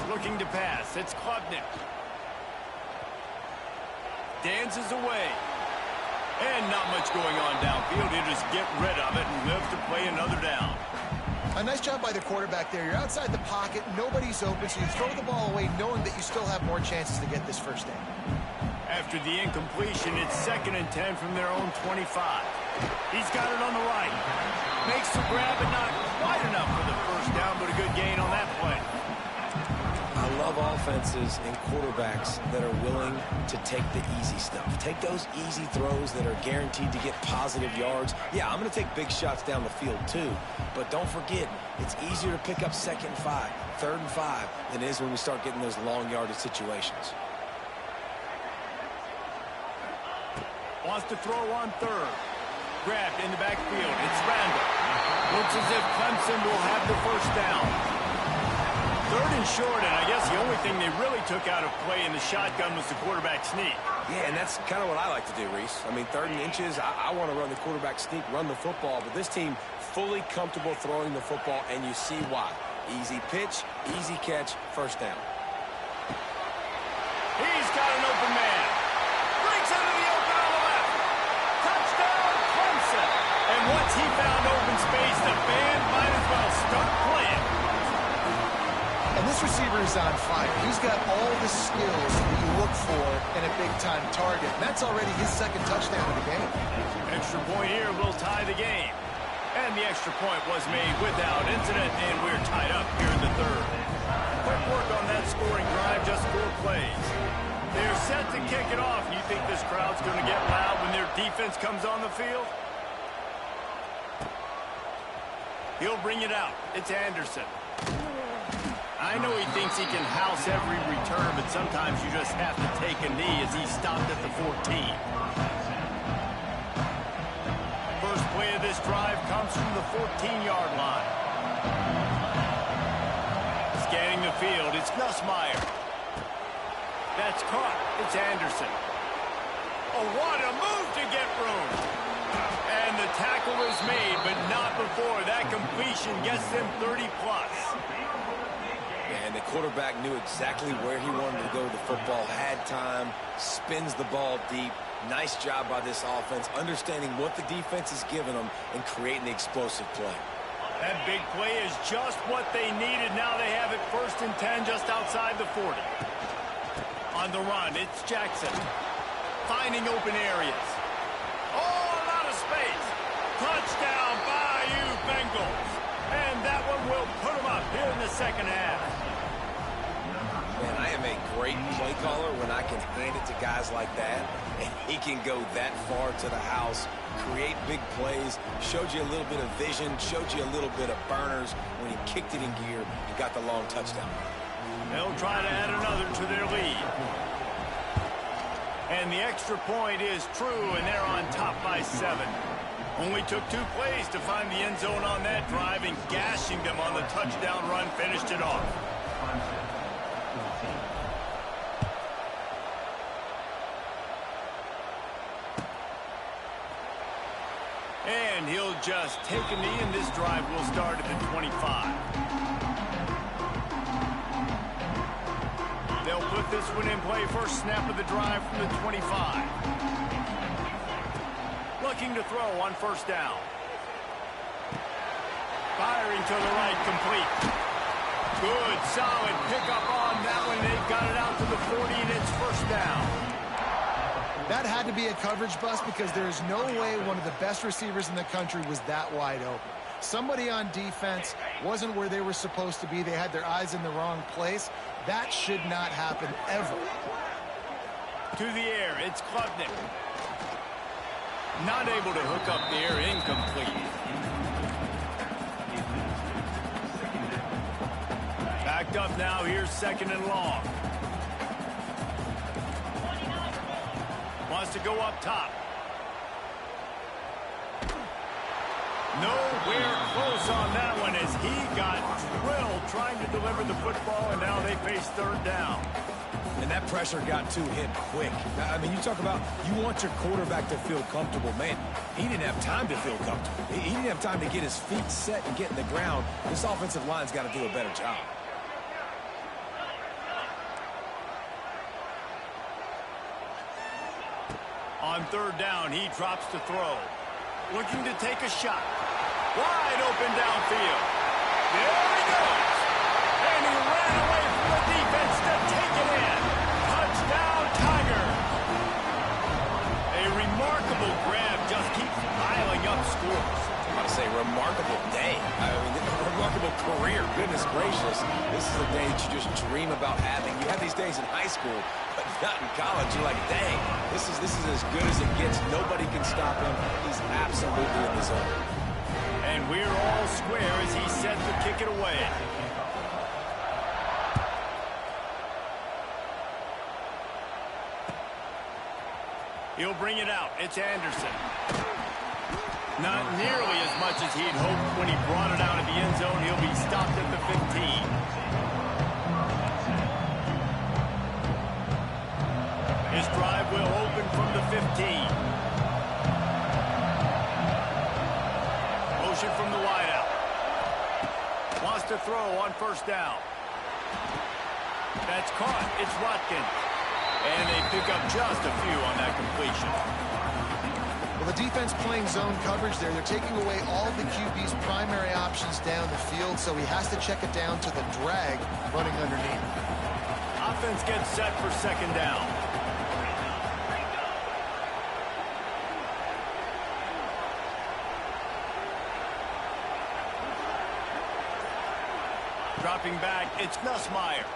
Looking to pass. It's Klubnik. Dances away. And not much going on downfield. He'll just get rid of it and live to play another down. A nice job by the quarterback there. You're outside the pocket. Nobody's open, so you throw the ball away knowing that you still have more chances to get this first down. After the incompletion, it's 2nd and 10 from their own 25. He's got it on the right. Makes the grab, but not quite enough for the first down, but a good gain on that play. I love offenses and quarterbacks that are willing to take the easy stuff. Take those easy throws that are guaranteed to get positive yards. Yeah, I'm going to take big shots down the field too, but don't forget, it's easier to pick up 2nd and 5, 3rd and 5 than it is when we start getting those long yardage situations. Wants to throw on 3rd. Grabbed in the backfield. It's Randall. Looks as if Clemson will have the first down. 3rd and short, and I guess the only thing they really took out of play in the shotgun was the quarterback sneak. Yeah, and that's kind of what I like to do, Reese. I mean, 3rd and inches, I want to run the quarterback sneak, run the football, but this team fully comfortable throwing the football, and you see why. Easy pitch, easy catch, first down. He's got an open man. Breaks into the open on the left. Touchdown, Clemson. And once he found open space, the band might as well start playing. And this receiver is on fire. He's got all the skills that you look for in a big-time target. And that's already his 2nd touchdown of the game. Extra point here will tie the game. And the extra point was made without incident, and we're tied up here in the 3rd. Quick work on that scoring drive, just 4 plays. They're set to kick it off. You think this crowd's going to get loud when their defense comes on the field? He'll bring it out. It's Anderson. I know he thinks he can house every return, but sometimes you just have to take a knee as he stopped at the 14. First play of this drive comes from the 14-yard line. Scanning the field, it's Nussmeier. That's caught. It's Anderson. Oh, what a move to get room. And the tackle is made, but not before. That completion gets them 30-plus. And the quarterback knew exactly where he wanted to go with the football, had time, spins the ball deep. Nice job by this offense, understanding what the defense is giving them and creating the explosive play. That big play is just what they needed. Now they have it 1st and 10 just outside the 40. On the run, it's Jackson. Finding open areas. Oh, a lot of space. Touchdown, Bayou Bengals. And that one will put them up here in the second half. Man, I am a great play caller when I can hand it to guys like that, and he can go that far to the house, create big plays, showed you a little bit of vision, showed you a little bit of burners when he kicked it in gear and got the long touchdown. They'll try to add another to their lead. And the extra point is true, and they're on top by 7. Only took 2 plays to find the end zone on that drive, and gashing them on the touchdown run finished it off. And he'll just take a knee, and this drive will start at the 25. They'll put this one in play. First snap of the drive from the 25. Looking to throw on 1st down. Firing to the right, complete. Good, solid pickup on that one. They've got it out to the 40, and it's 1st down. That had to be a coverage bust because there is no way one of the best receivers in the country was that wide open. Somebody on defense wasn't where they were supposed to be. They had their eyes in the wrong place. That should not happen ever. To the air, it's Klubnik. Not able to hook up there, incomplete. Backed up now, here's 2nd and long. Wants to go up top. Nowhere close on that one as he got drilled trying to deliver the football, and now they face 3rd down. And that pressure got to him quick. I mean, you talk about you want your quarterback to feel comfortable. Man, he didn't have time to feel comfortable. He didn't have time to get his feet set and get in the ground. This offensive line's got to do a better job. On 3rd down, he drops to throw. Looking to take a shot. Wide open downfield. There he goes. And he ran away from the defense to take it in. Touchdown, Tigers. A remarkable grab just keeps piling up scores. I'm about to say remarkable day. I mean, a remarkable career. Goodness gracious. This is a day that you just dream about having. You have these days in high school, but not in college. You're like, dang, this is as good as it gets. Nobody can stop him. He's absolutely in the zone. And we're all square as he set to kick it away. He'll bring it out. It's Anderson. Not nearly as much as he'd hoped when he brought it out of the end zone. He'll be stopped at the 15. His drive will open from the 15. Motion from the wideout. Wants to throw on 1st down. That's caught. It's Watkins. And they pick up just a few on that completion. Well, the defense playing zone coverage there. They're taking away all the QB's primary options down the field, so he has to check it down to the drag running underneath. Offense gets set for 2nd down. Dropping back, it's Nussmeier.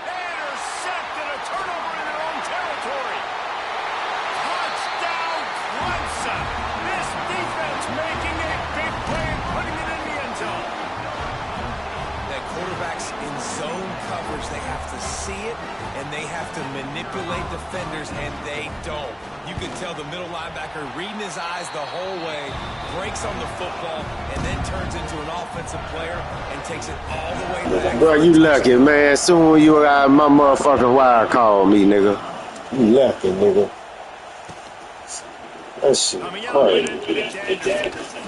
Intercepted, a turnover in their own territory. Touchdown, Clemson. This defense making a big play and putting it in the end zone. That quarterbacks in zone coverage, they have to see it, and they have to manipulate defenders, and they don't. You can tell the middle linebacker reading his eyes the whole way, breaks on the football, and then turns into an offensive player and takes it all the way back. Bro, you lucky, man. Soon you got my motherfucking wire call me, nigga. You lucky, nigga. That shit Coming out with it, crazy. it's Anderson.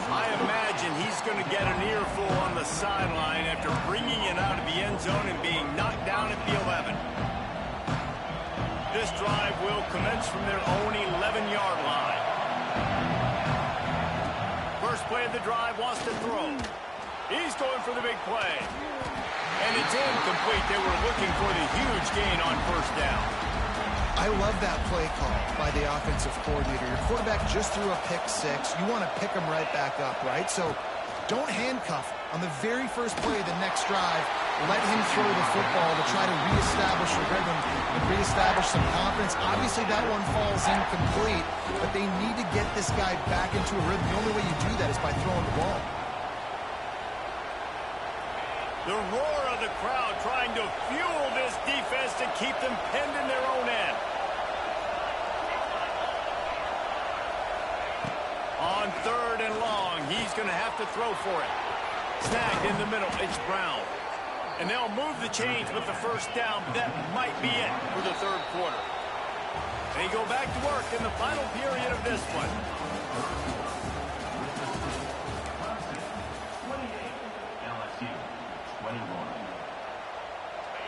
I imagine he's going to get an earful on the sideline after bringing it out of the end zone and being knocked down at the 11. This drive will commence from their own 11-yard line. First play of the drive, wants to throw. He's going for the big play. And it's incomplete. They were looking for the huge gain on first down. I love that play call by the offensive coordinator. Your quarterback just threw a pick six. You want to pick him right back up, right? So don't handcuff him. On the very first play of the next drive, let him throw the football to try to reestablish a rhythm and reestablish some confidence. Obviously, that one falls incomplete, but they need to get this guy back into a rhythm. The only way you do that is by throwing the ball. The roar of the crowd trying to fuel this defense to keep them pinned in their own end. On third and long, he's going to have to throw for it. Snagged in the middle, it's Brown. And they'll move the chains with the first down, but that might be it for the third quarter. They go back to work in the final period of this one.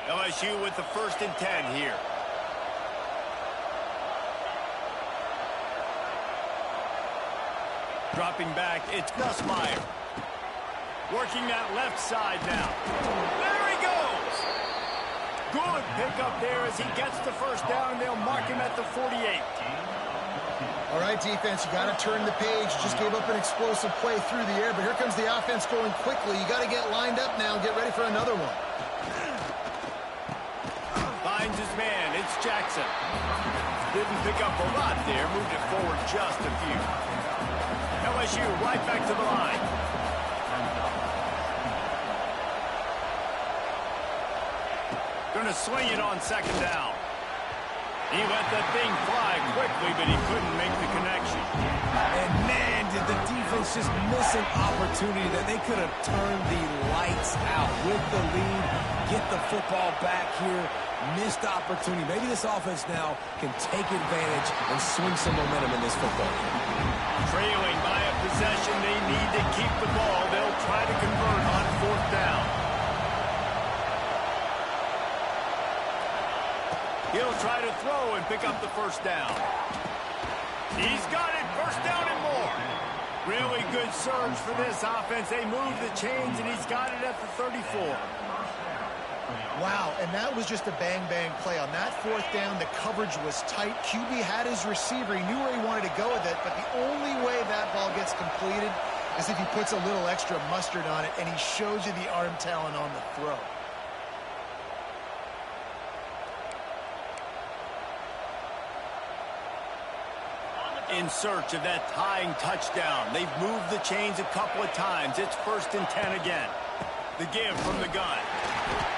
LSU with the 1st and 10 here. Dropping back, it's Nussmeier. Working that left side now. There he goes! Good pickup there as he gets the first down, and they'll mark him at the 48. All right, defense, you got to turn the page. You just gave up an explosive play through the air, but here comes the offense going quickly. You got to get lined up now and get ready for another one. Finds his man, it's Jackson. Didn't pick up a lot there, moved it forward just a few. LSU right back to the line. Going to swing it on 2nd down. He let that thing fly quickly, but he couldn't make the connection. And man, did the defense just miss an opportunity that they could have turned the lights out with the lead, get the football back here. Missed opportunity. Maybe this offense now can take advantage and swing some momentum in this football game. Trailing by a possession, they need to keep the ball. They'll try to convert on 4th down. He'll try to throw and pick up the first down. He's got it, first down and more. Really good surge for this offense. They move the chains, and he's got it at the 34. Wow, and that was just a bang-bang play. On that 4th down, the coverage was tight. QB had his receiver. He knew where he wanted to go with it, but the only way that ball gets completed is if he puts a little extra mustard on it, and he shows you the arm talent on the throw. In search of that tying touchdown. They've moved the chains a couple of times. It's 1st and 10 again. The give from the gun.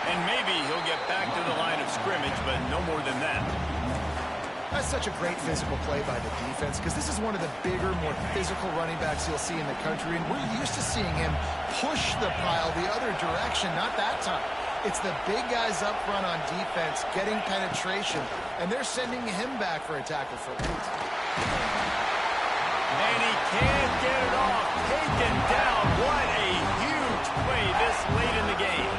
And maybe he'll get back to the line of scrimmage, but no more than that. That's such a great physical play by the defense because this is one of the bigger, more physical running backs you'll see in the country, and we're used to seeing him push the pile the other direction. Not that time. It's the big guys up front on defense getting penetration, and they're sending him back for a tackle for 8. And he can't get it off. Taken down. What a huge play this late in the game.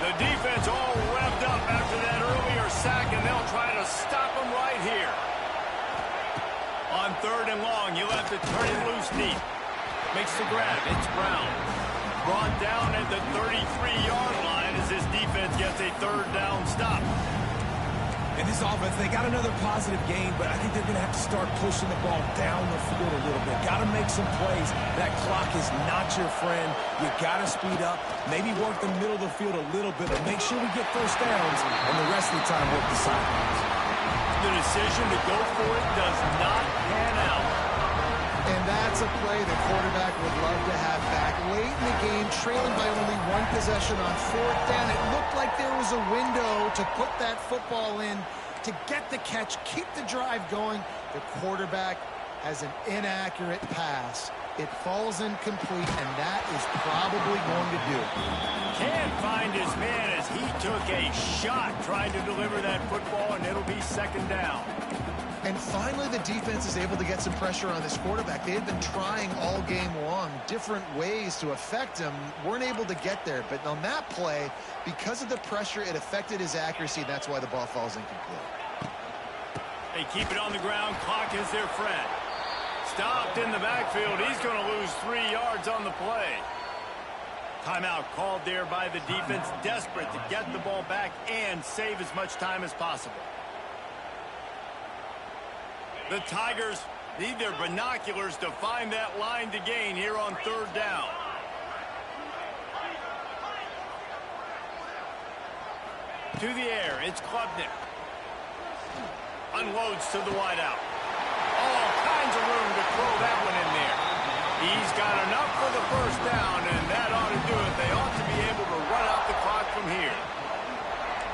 The defense all revved up after that earlier sack, and they'll try to stop him right here. On 3rd and long, you'll have to turn it loose deep. Makes the grab. It's Brown. Brought down at the 33-yard line as this defense gets a 3rd down stop. In this offense, they got another positive gain, but I think they're going to have to start pushing the ball down the field a little bit. Got to make some plays. That clock is not your friend. You got to speed up, maybe work the middle of the field a little bit, but make sure we get first downs, and the rest of the time work the sidelines. The decision to go for it does not pan out. And that's a play the quarterback would love to have back. Late in the game, trailing by only 1 possession on 4th down. It looked like there was a window to put that football in, to get the catch, keep the drive going. The quarterback has an inaccurate pass. It falls incomplete, and that is probably going to do it. Can't find his man as he took a shot trying to deliver that football, and it'll be 2nd down. And finally, the defense is able to get some pressure on this quarterback. They had been trying all game long different ways to affect him, weren't able to get there. But on that play, because of the pressure, it affected his accuracy. That's why the ball falls incomplete. They keep it on the ground. Clock is their friend. Stopped in the backfield. He's going to lose 3 yards on the play. Timeout called there by the defense, desperate to get the ball back and save as much time as possible. The Tigers need their binoculars to find that line to gain here on 3rd down. To the air, it's Klubnik. Unloads to the wideout. All kinds of room to throw that one in there. He's got enough for the 1st down, and that ought to do it. They ought to be able to run out the clock from here.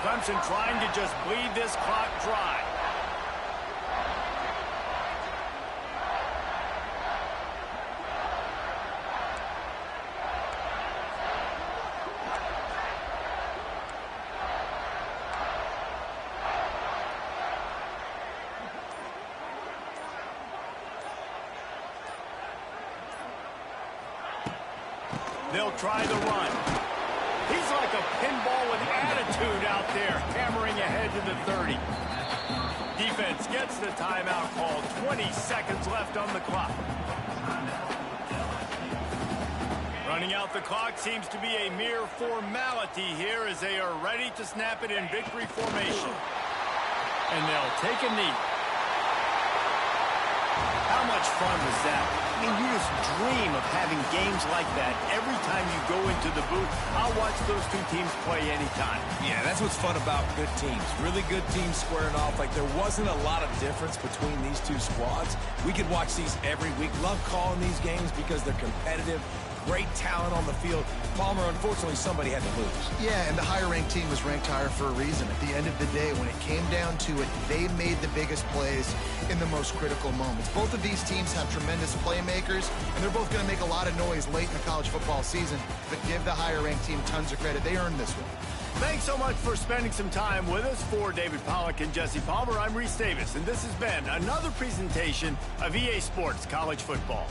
Clemson trying to just bleed this clock dry. They'll try the run. He's like a pinball with attitude out there, hammering ahead to the 30. Defense gets the timeout call. 20 seconds left on the clock. Running out the clock seems to be a mere formality here as they are ready to snap it in victory formation. And they'll take a knee. How much fun was that? I mean, you just dream of having games like that every time you go into the booth. I'll watch those two teams play anytime. Yeah, that's what's fun about good teams. Really good teams squaring off. Like, there wasn't a lot of difference between these two squads. We could watch these every week. Love calling these games because they're competitive. Great talent on the field. Palmer, unfortunately, somebody had to lose. Yeah, and the higher-ranked team was ranked higher for a reason. At the end of the day, when it came down to it, they made the biggest plays in the most critical moments. Both of these teams have tremendous playmakers, and they're both going to make a lot of noise late in the college football season. But give the higher-ranked team tons of credit. They earned this one. Thanks so much for spending some time with us. For David Pollack and Jesse Palmer, I'm Reese Davis, and this has been another presentation of EA Sports College Football.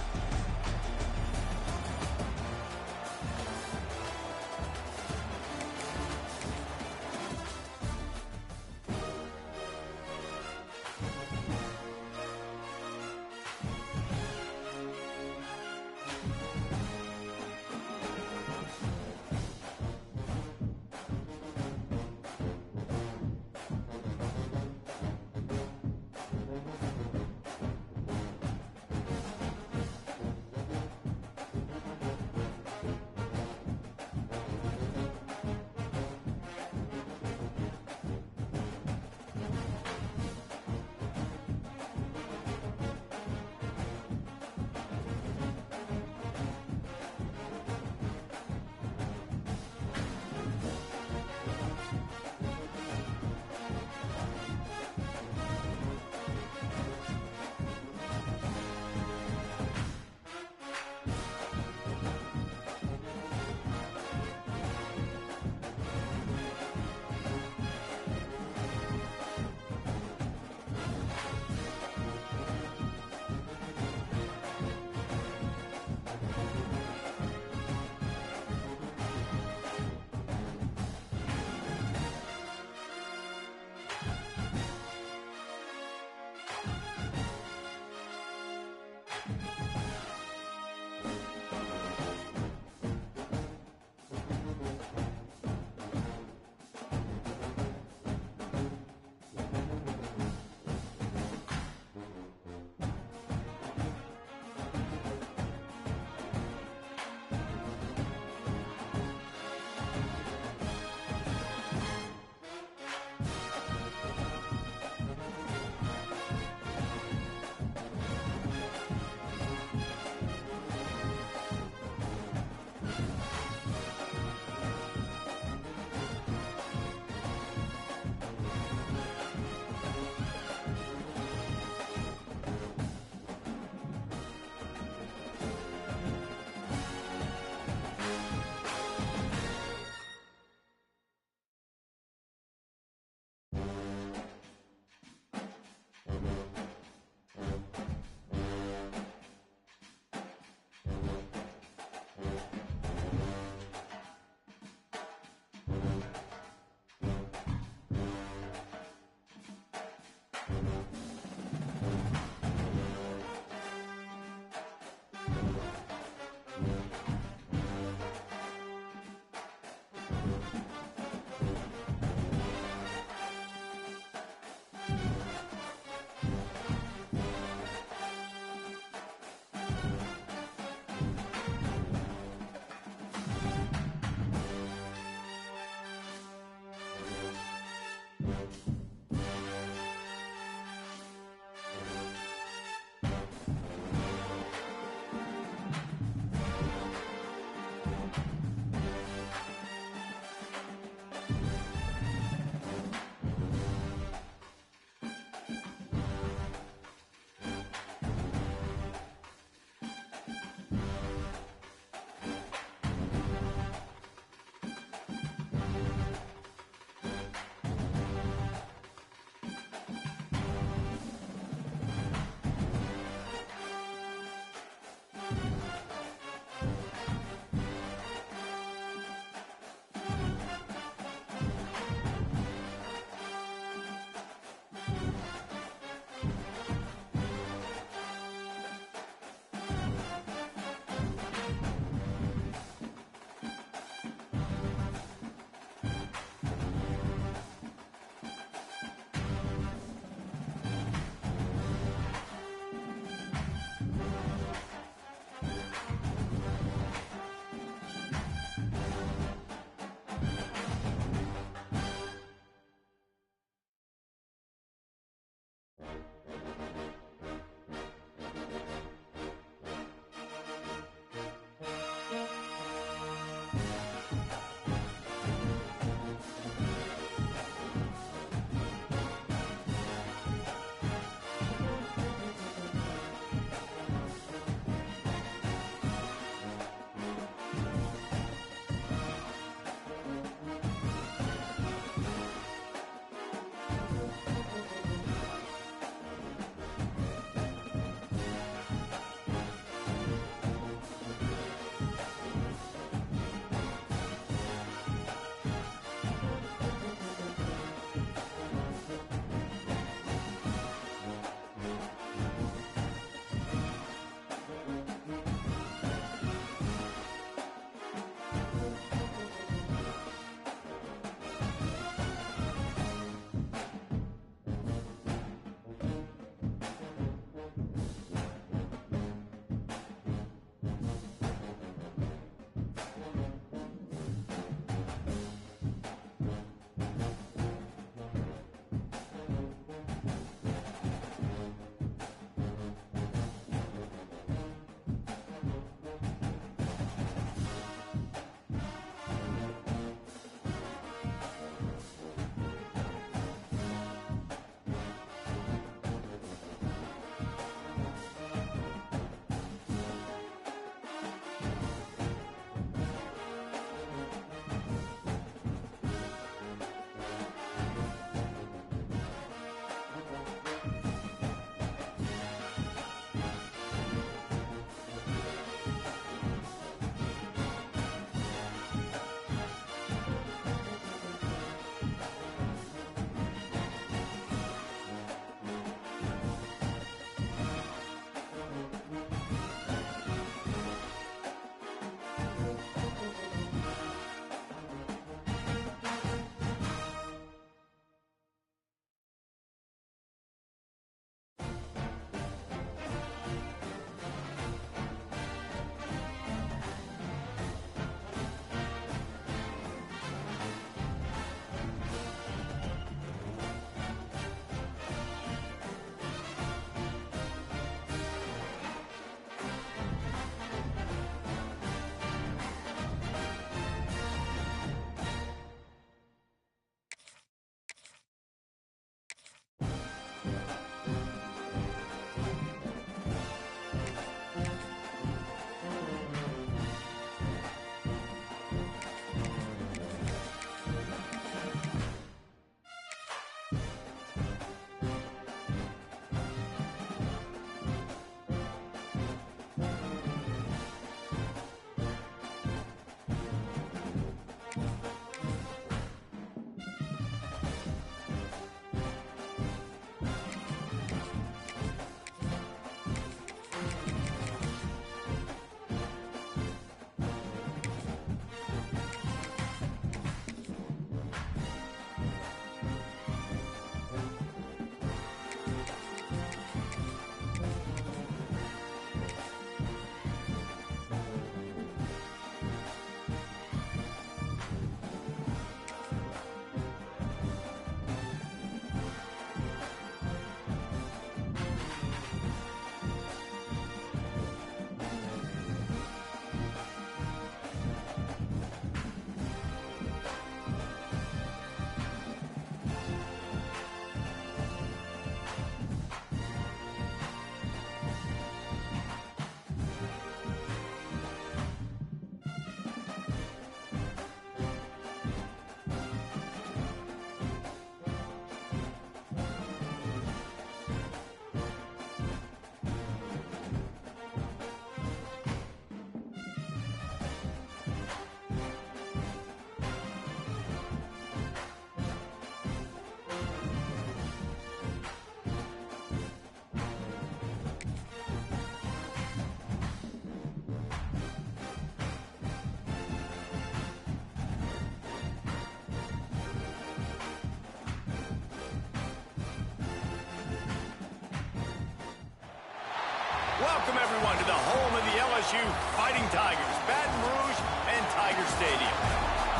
Welcome, everyone, to the home of the LSU Fighting Tigers, Baton Rouge and Tiger Stadium.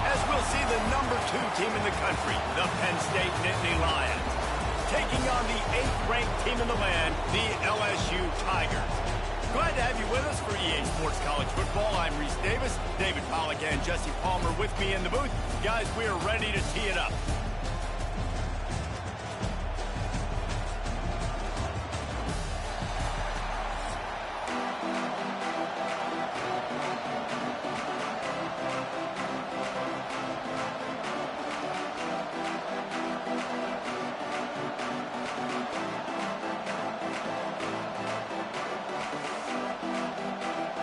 As we'll see the #2 team in the country, the Penn State Nittany Lions, taking on the 8th-ranked team in the land, the LSU Tigers. Glad to have you with us for EA Sports College Football. I'm Reese Davis, David Pollack and Jesse Palmer with me in the booth. Guys, we are ready to tee it up.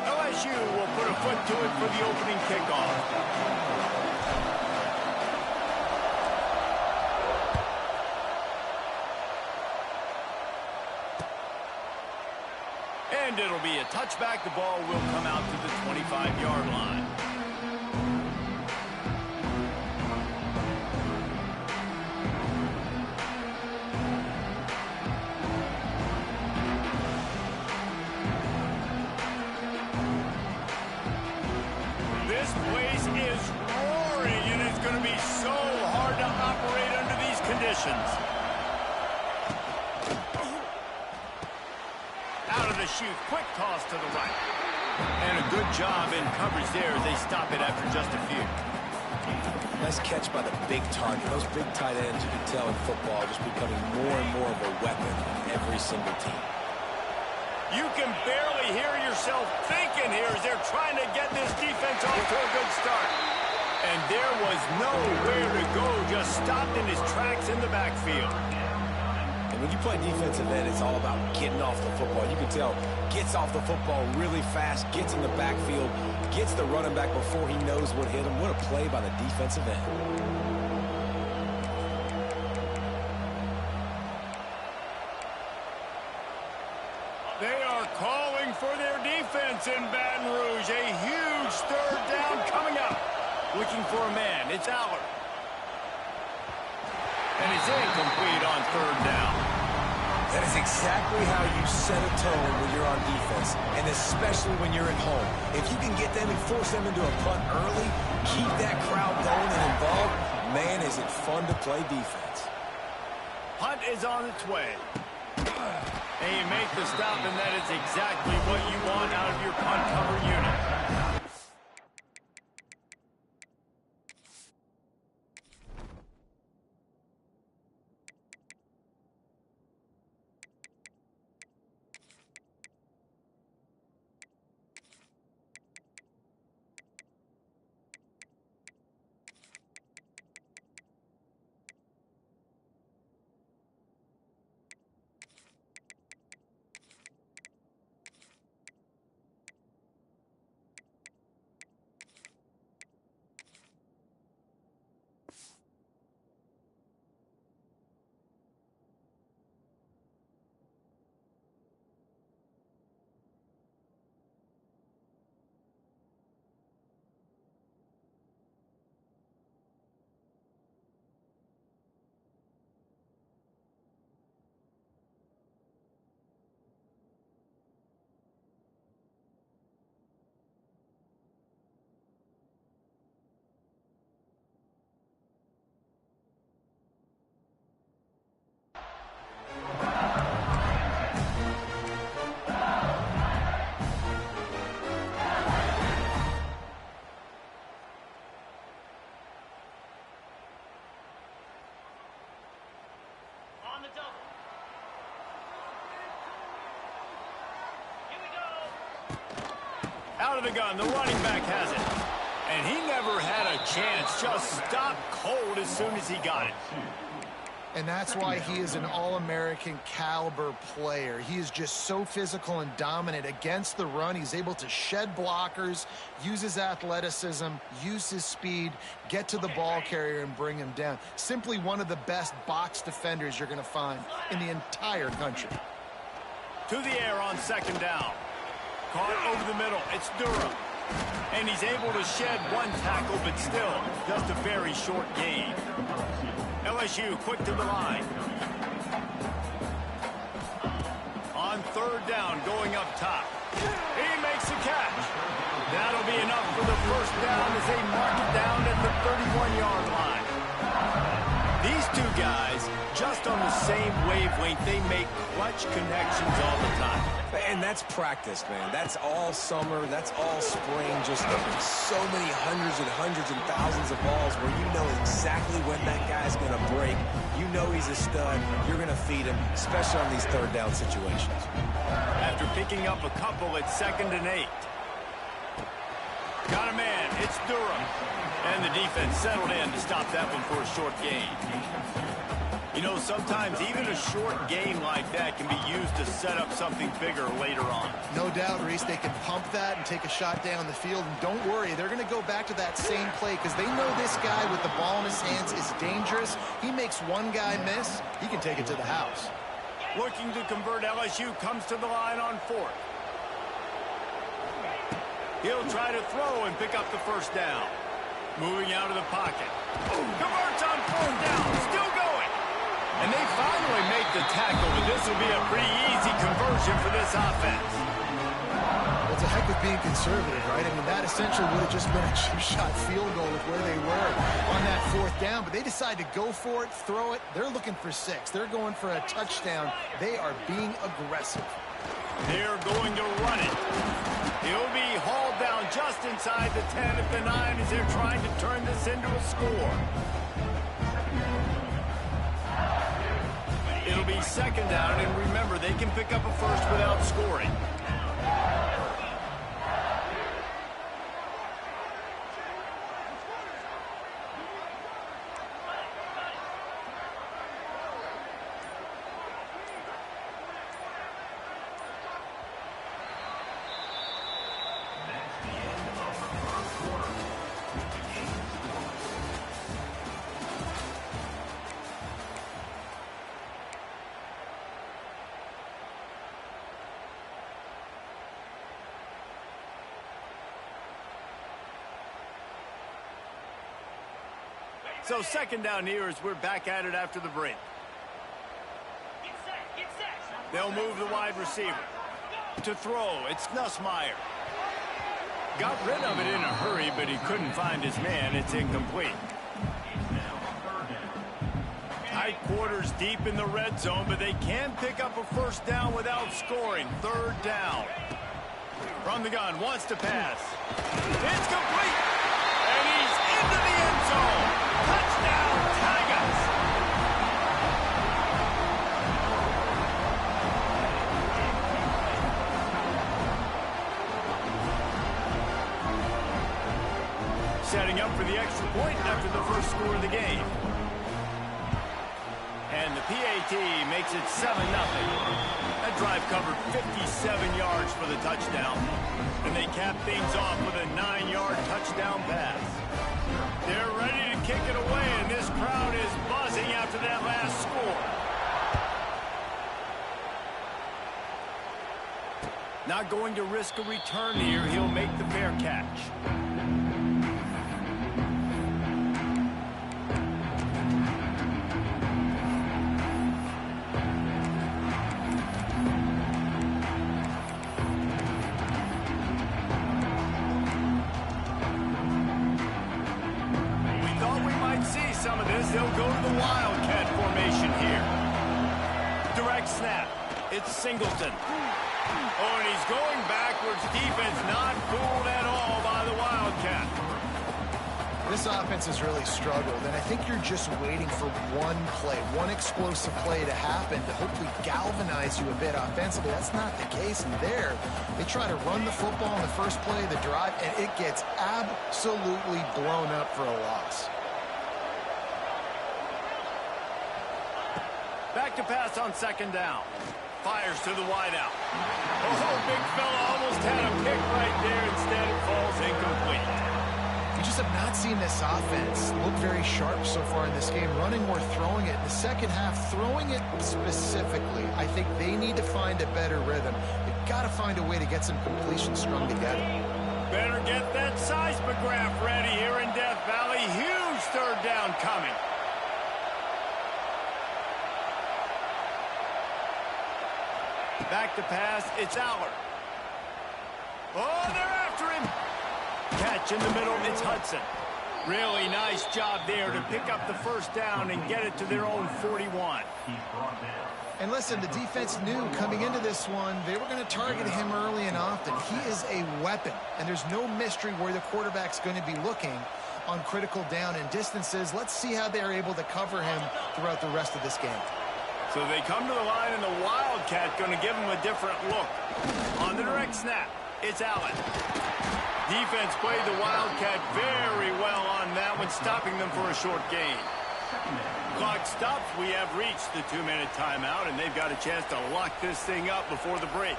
LSU will put a foot to it for the opening kickoff. And it'll be a touchback. The ball will come out to the 25-yard line. This place is roaring, and it's going to be so hard to operate under these conditions. Out of the chute, quick toss to the right. And a good job in coverage there as they stop it after just a few. Nice catch by the big target. Those big tight ends, you can tell in football, just becoming more and more of a weapon on every single team. You can barely hear yourself thinking here as they're trying to get this defense off to a good start. And there was nowhere to go, just stopped in his tracks in the backfield. And when you play defensive end, it's all about getting off the football. You can tell, gets off the football really fast, gets in the backfield, gets the running back before he knows what hit him. What a play by the defensive end. They are calling for their defense in Baton Rouge. A huge 3rd down coming up. Looking for a man. It's Aller. And it's incomplete on 3rd down. That is exactly how you set a tone when you're on defense, and especially when you're at home. If you can get them and force them into a punt early, keep that crowd going and involved, man, is it fun to play defense. Punt is on its way. And you make the stop, and that is exactly what you want out of your punt cover unit. Out of the gun, the running back has it. And he never had a chance, just stopped cold as soon as he got it. And that's why he is an All-American caliber player. He is just so physical and dominant against the run. He's able to shed blockers, use his athleticism, use his speed, get to the ball carrier and bring him down. Simply one of the best box defenders you're going to find in the entire country. To the air on 2nd down. Caught over the middle. It's Durham. And he's able to shed one tackle, but still just a very short gain. LSU quick to the line. On third down going up top. He makes the catch. That'll be enough for the first down as they mark it down at the 31-yard line. These two guys, just on the same wavelength, they make clutch connections all the time. And that's practice, man. That's all summer. That's all spring. Just so many hundreds and thousands of balls where you know exactly when that guy's going to break. You know he's a stud. You're going to feed him, especially on these third down situations. After picking up a couple at 2nd and 8. Got a man. It's Durham. And the defense settled in to stop that one for a short gain. You know, sometimes even a short game like that can be used to set up something bigger later on. No doubt, Reese, they can pump that and take a shot down the field. And don't worry, they're going to go back to that same play because they know this guy with the ball in his hands is dangerous. He makes one guy miss, he can take it to the house. Looking to convert, LSU comes to the line on 4th. He'll try to throw and pick up the first down. Moving out of the pocket. Converts on 4th down. Still going. And they finally make the tackle, but this will be a pretty easy conversion for this offense. Well, it's a heck of being conservative, right? I mean, that essentially would have just been a chip-shot field goal with where they were on that 4th down. But they decide to go for it, throw it. They're looking for 6. They're going for a touchdown. They are being aggressive. They're going to run it. He'll be hauled down just inside the 10 at the 9 as they're trying to turn this into a score. It'll be 2nd down, and remember, they can pick up a first without scoring. So 2nd down here as we're back at it after the break. They'll move the wide receiver. To throw, it's Nussmeier. Got rid of it in a hurry, but he couldn't find his man. It's incomplete. Tight quarters deep in the red zone, but they can pick up a first down without scoring. 3rd down. From the gun, wants to pass. It's complete. And he's into the end zone. Touchdown, Tigers! Setting up for the extra point after the first score of the game. And the PAT makes it 7-0. That drive covered 57 yards for the touchdown. And they cap things off with a 9-yard touchdown pass. They're ready to kick it away, and this crowd is buzzing after that last score. Not going to risk a return here. He'll make the fair catch. Some of this, they'll go to the Wildcat formation here. Direct snap. It's Singleton. Oh, and he's going backwards. Defense not fooled at all by the Wildcat. This offense has really struggled, and I think you're just waiting for one play, one explosive play to happen to hopefully galvanize you a bit offensively. That's not the case, and there, they try to run the football in the first play of the drive, and it gets absolutely blown up for a loss. Back to pass on 2nd down. Fires to the wideout. Oh, big fella almost had a pick right there. Instead, it falls incomplete. You just have not seen this offense look very sharp so far in this game, running or throwing it. In the second half, throwing it specifically, I think they need to find a better rhythm. They've got to find a way to get some completions strung together. Better get that seismograph ready here in Death Valley. Huge 3rd down coming. Back to pass, it's Aller. Oh, they're after him. Catch in the middle, it's Hudson. Really nice job there to pick up the first down and get it to their own 41. And listen, the defense knew coming into this one, they were going to target him early and often. He is a weapon, and there's no mystery where the quarterback's going to be looking on critical down and distances. Let's see how they're able to cover him throughout the rest of this game. So they come to the line, and the Wildcat going to give him a different look. On the direct snap, it's Allen. Defense played the Wildcat very well on that one, stopping them for a short gain. Clock stops. We have reached the 2-minute timeout, and they've got a chance to lock this thing up before the break.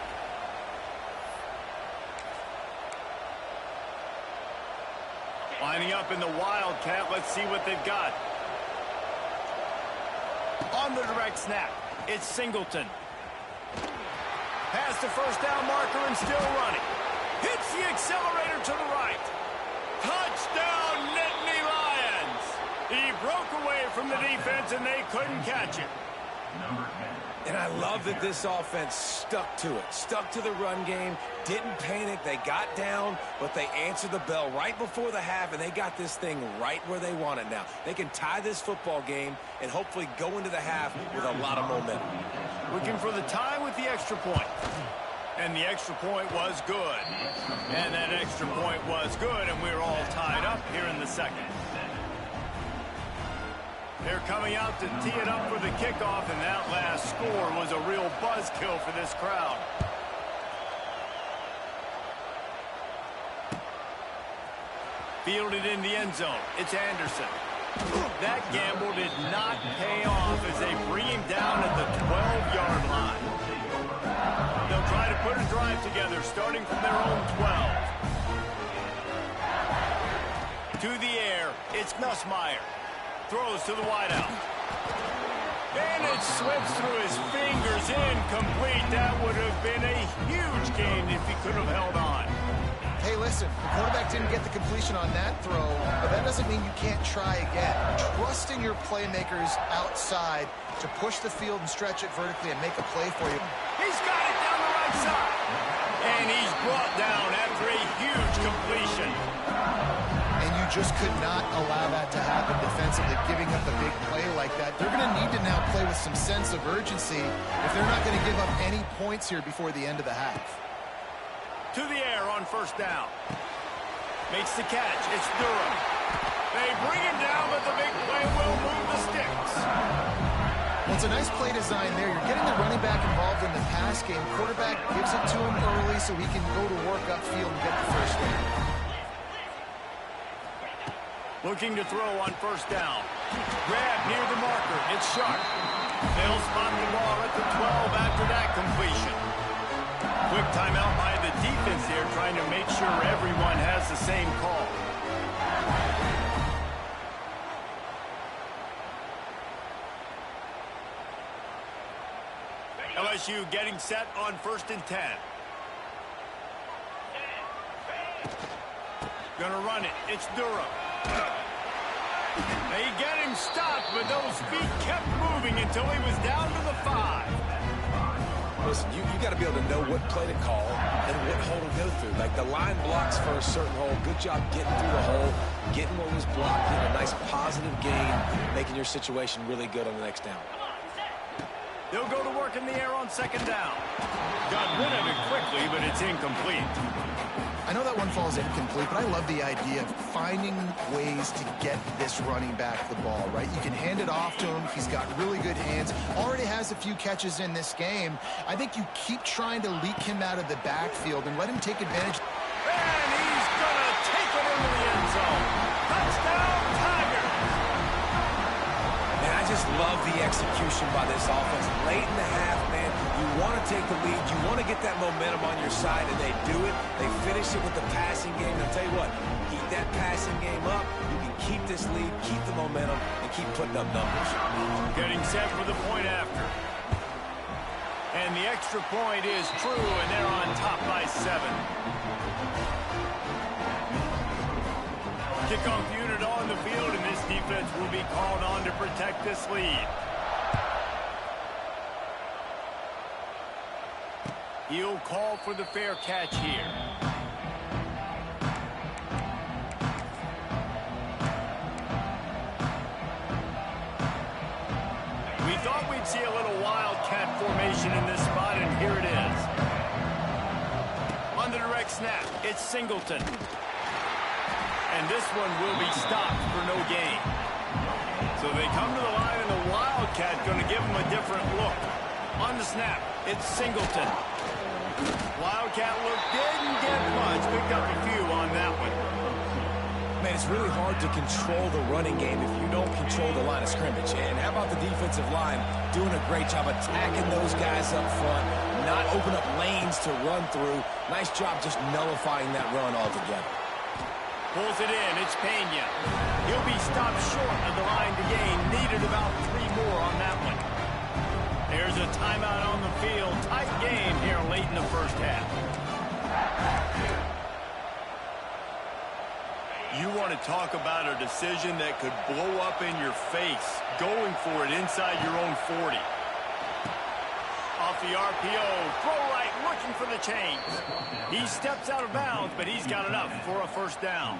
Lining up in the Wildcat. Let's see what they've got. On the direct snap, it's Singleton. Past the first down marker and still running. Hits the accelerator to the right. Touchdown, Nittany Lions! He broke away from the defense, and they couldn't catch it. And I love that this offense stuck to it. Stuck to the run game. Didn't panic. They got down, but they answered the bell right before the half, and they got this thing right where they want it now. They can tie this football game and hopefully go into the half with a lot of momentum. Looking for the tie with the extra point. And the extra point was good. And that extra point was good, and we're all tied up here in the second. They're coming out to tee it up for the kickoff, and that last score was a real buzzkill for this crowd. Fielded in the end zone. It's Anderson. That gamble did not pay off as they bring him down at the 12-yard line. They'll try to put a drive together, starting from their own 12. To the air, it's Nussmeier. Throws to the wideout. And it slips through his fingers, incomplete. That would have been a huge gain if he could have held on. Hey, listen, the quarterback didn't get the completion on that throw, but that doesn't mean you can't try again. Trust in your playmakers outside to push the field and stretch it vertically and make a play for you. He's got it down the right side. And he's brought down after a huge completion. And you just could not allow that to happen defensively, giving up a big play like that. They're going to need to now play with some sense of urgency if they're not going to give up any points here before the end of the half. To the air on first down. Makes the catch. It's Durham. They bring him down, but the big play will move the sticks. Well, it's a nice play design there. You're getting the running back involved in the pass game. Quarterback gives it to him early so he can go to work upfield and get the first down. Looking to throw on first down. Grab near the marker. It's Sharp. They'll spot the ball at the 12 after that completion. Quick timeout by the defense here, trying to make sure everyone has the same call. LSU getting set on 1st and 10. Gonna run it. It's Durham. They get him stopped, but those feet kept moving until he was down to the 5. Listen, you got to be able to know what play to call and what hole to go through. Like the line blocks for a certain hole. Good job getting through the hole, getting what was blocked, getting a nice positive gain, making your situation really good on the next down. They'll go to work in the air on second down. Got rid of it quickly, but it's incomplete. I know that one falls incomplete, but I love the idea of finding ways to get this running back the ball, right? You can hand it off to him. He's got really good hands. Already has a few catches in this game. I think you keep trying to leak him out of the backfield and let him take advantage. And he's going to take it into the end zone. Touchdown, Tigers! Man, I just love the execution by this offense. Late in the half, man, you want to take the lead. You want to get that momentum on your side, and they do it. They finish it with the passing game. And I'll tell you what, keep that passing game up. You can keep this lead, keep the momentum, and keep putting up numbers. Getting set for the point after. And the extra point is true, and they're on top by 7. Kickoff unit on the field, and this defense will be called on to protect this lead. He'll call for the fair catch here. We thought we'd see a little wildcat formation in this spot, and here it is. On the direct snap, it's Singleton. And this one will be stopped for no gain. So they come to the line, and the wildcat going to give them a different look. On the snap, it's Singleton. Wildcat look didn't get much. Picked up a few on that one. Man, it's really hard to control the running game if you don't control the line of scrimmage. And how about the defensive line doing a great job attacking those guys up front, not open up lanes to run through. Nice job just nullifying that run altogether. Pulls it in. It's Pena. He'll be stopped short of the line to gain. Needed about 3 more on that one. There's a timeout on the field. Tight game here late in the first half. You want to talk about a decision that could blow up in your face, going for it inside your own 40. Off the RPO, throw right, looking for the chains. He steps out of bounds, but he's got enough for a first down.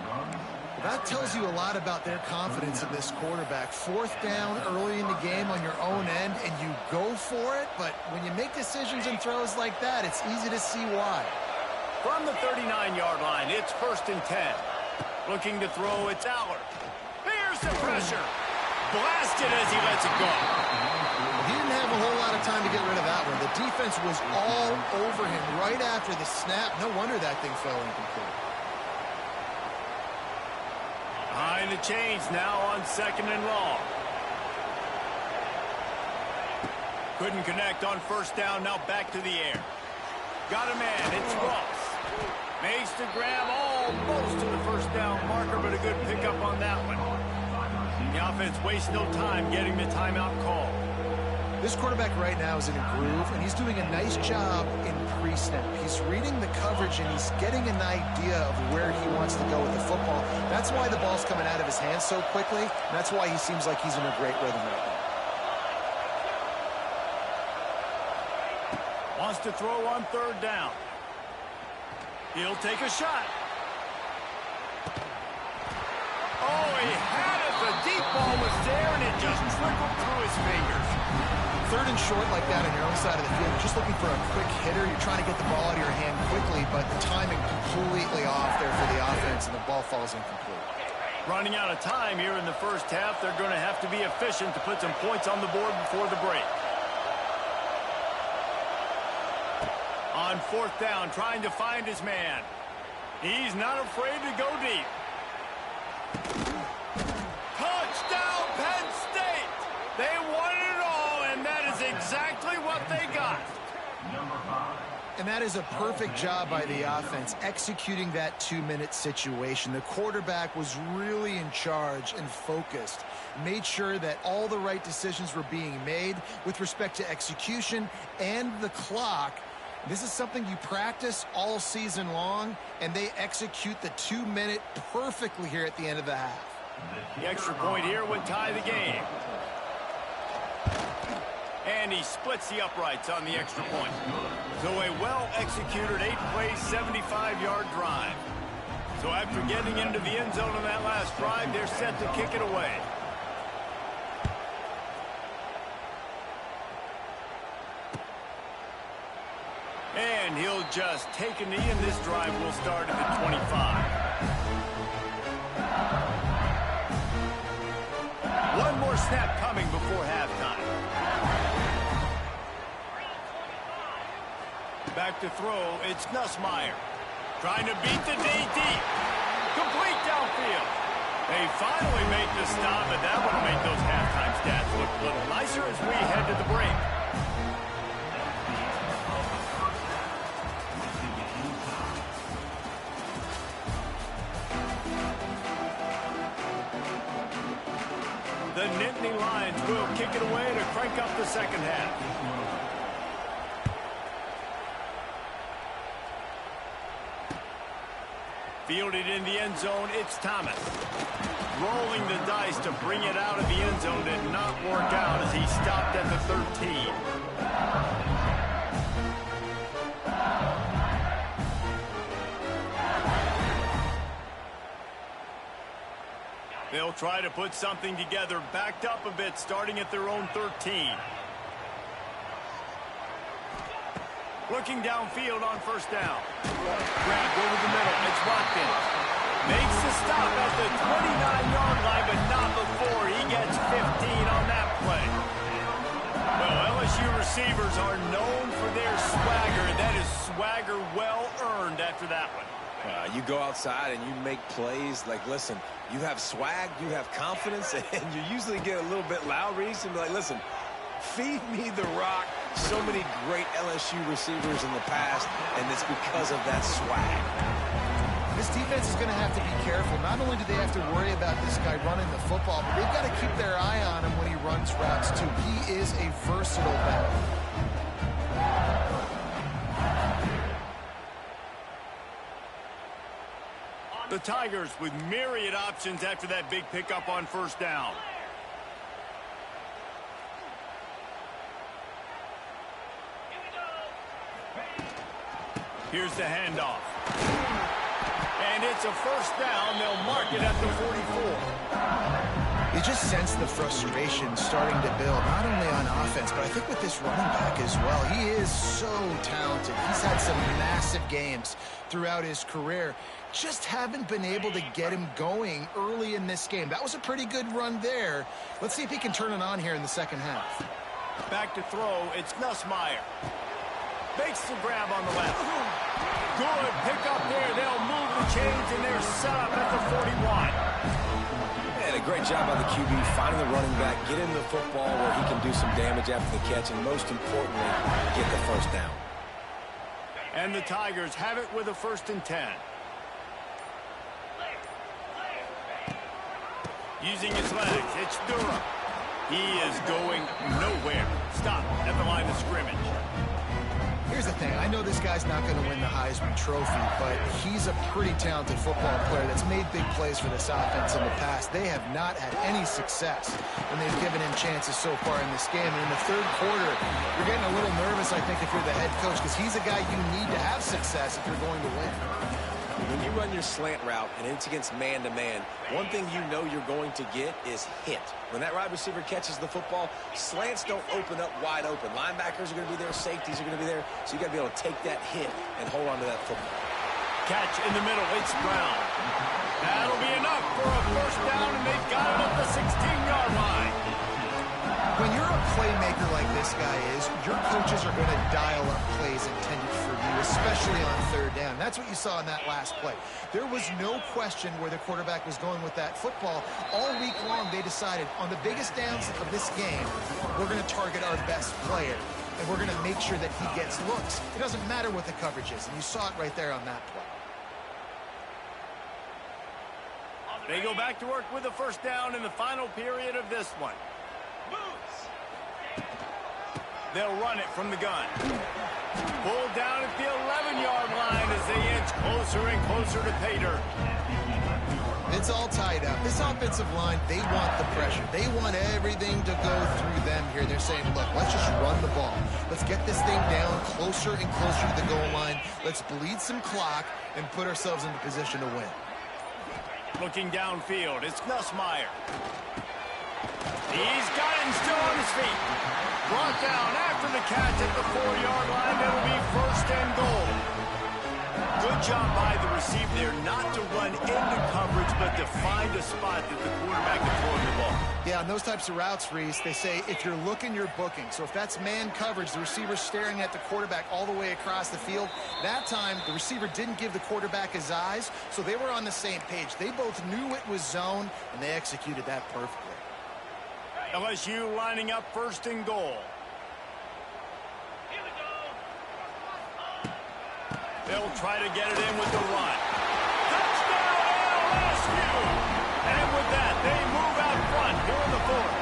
That tells you a lot about their confidence in this quarterback. 4th down early in the game on your own end, and you go for it, but when you make decisions and throws like that, it's easy to see why. From the 39-yard line, it's 1st and 10. Looking to throw, it's Allard. Here's the pressure. Blasted as he lets it go. He didn't have a whole lot of time to get rid of that one. The defense was all over him right after the snap. No wonder that thing fell incomplete. Behind the chains now on 2nd and long. Couldn't connect on 1st down, now back to the air. Got a man, it's Ross. Makes the grab almost to the 1st down marker, but a good pickup on that one. The offense wastes no time getting the timeout call. This quarterback right now is in a groove, and he's doing a nice job in pre-snap. He's reading the coverage, and he's getting an idea of where he wants to go with the football. That's why the ball's coming out of his hands so quickly, and that's why he seems like he's in a great rhythm right now. Wants to throw on 3rd down. He'll take a shot. Oh, he had it. The deep ball was there, and it just trickled through his fingers. 3rd and short like that on your own side of the field, you're just looking for a quick hitter. You're trying to get the ball out of your hand quickly, but the timing completely off there for the offense, and the ball falls incomplete. Running out of time here in the first half, they're going to have to be efficient to put some points on the board before the break. On 4th down, trying to find his man. He's not afraid to go deep. Touchdown, Penn State! They won it all, and that is exactly what they got. And that is a perfect job by the offense, executing that 2-minute situation. The quarterback was really in charge and focused, made sure that all the right decisions were being made with respect to execution and the clock. This is something you practice all season long, and they execute the 2-minute perfectly here at the end of the half. The extra point here would tie the game. And he splits the uprights on the extra point. So a well-executed 8-play, 75-yard drive. So after getting into the end zone on that last drive, they're set to kick it away. And he'll just take a knee, and this drive will start at the 25. One more snap coming before halftime. Back to throw, it's Nussmeier. Trying to beat the D deep. Complete downfield. They finally make the stop, but that would make those halftime stats look a little nicer as we head to the break. The Nittany Lions will kick it away to crank up the second half. Fielded in the end zone, it's Thomas. Rolling the dice to bring it out of the end zone did not work out as he stopped at the 13. They'll try to put something together, backed up a bit, starting at their own 13. Looking downfield on first down. Grabbed over the middle. It's locked in. Makes the stop at the 29-yard line, but not before he gets 15 on that play. Well, LSU receivers are known for their swagger. That is swagger well earned after that one. You go outside and you make plays. Like, listen, you have swag, you have confidence, and you usually get a little bit loud, Reese, and be like, listen, feed me the rock. So many great LSU receivers in the past, and it's because of that swag. This defense is going to have to be careful. Not only do they have to worry about this guy running the football, but they've got to keep their eye on him when he runs routes, too. He is a versatile back. The Tigers with myriad options after that big pickup on first down. Here's the handoff. And it's a first down. They'll mark it at the 44. You just sense the frustration starting to build, not only on offense, but I think with this running back as well. He is so talented. He's had some massive games throughout his career. Just haven't been able to get him going early in this game. That was a pretty good run there. Let's see if he can turn it on here in the second half. Back to throw. It's Nussmeier. Makes the grab on the left. Good pickup there. They'll move the chains, and they're set up at the 41. And a great job by the QB finding the running back, get him the football where he can do some damage after the catch, and most importantly, get the first down. And the Tigers have it with a 1st and 10. Using his legs, it's Durham. He is going nowhere. Stop at the line of scrimmage. Here's the thing. I know this guy's not going to win the Heisman Trophy, but he's a pretty talented football player that's made big plays for this offense in the past. They have not had any success when they've given him chances so far in this game. And in the third quarter, you're getting a little nervous, I think, if you're the head coach, because he's a guy you need to have success if you're going to win. When you run your slant route and it's against man-to-man, one thing you know you're going to get is hit. When that wide receiver catches the football, slants don't open up wide open. Linebackers are going to be there, safeties are going to be there, so you got to be able to take that hit and hold on to that football. Catch in the middle, it's Brown. That'll be enough for a first down, and they've got it at the 16-yard line. When you're a playmaker like this guy is, your coaches are going to dial up plays intended for you, especially on third down. That's what you saw in that last play. There was no question where the quarterback was going with that football. All week long, they decided on the biggest downs of this game, we're going to target our best player, and we're going to make sure that he gets looks. It doesn't matter what the coverage is, and you saw it right there on that play. They go back to work with a first down in the final period of this one. They'll run it from the gun. Pulled down at the 11-yard line as they inch closer and closer to pay dirt. It's all tied up. This offensive line, they want the pressure. They want everything to go through them here. They're saying, look, let's just run the ball. Let's get this thing down closer and closer to the goal line. Let's bleed some clock and put ourselves into position to win. Looking downfield, it's Nussmeier. He's got him still on his feet. Brought down after the catch at the 4-yard line. It'll be 1st and goal. Good job by the receiver there not to run into coverage, but to find a spot that the quarterback can throw the ball. Yeah, on those types of routes, Reese, they say if you're looking, you're booking. So if that's man coverage, the receiver's staring at the quarterback all the way across the field. That time, the receiver didn't give the quarterback his eyes, so they were on the same page. They both knew it was zone, and they executed that perfectly. LSU lining up 1st and goal. They'll try to get it in with the run. Touchdown, LSU! And with that, they move out front here in the 4th.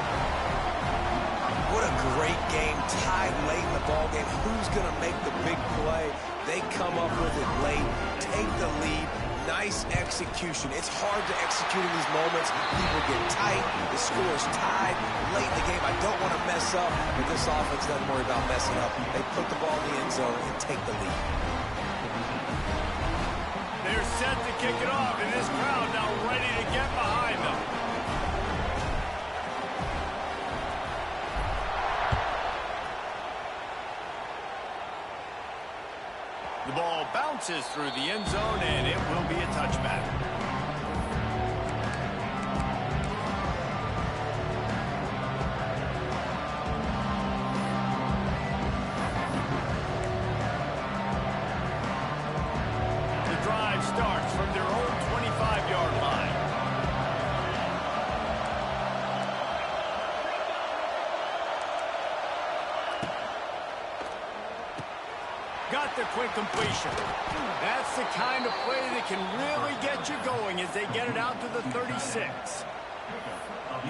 What a great game, tied late in the ball game. Who's going to make the big play? They come up with it late, take the lead. Nice execution. It's hard to execute in these moments. People get tight. The score is tied late in the game. I don't want to mess up, but this offense doesn't worry about messing up. They put the ball in the end zone and take the lead. They're set to kick it off, and this crowd now ready to get behind them. bounces through the end zone, and it will be a touchback. The drive starts from their own 25-yard line. Got the quick completion. That's the kind of play that can really get you going as they get it out to the 36.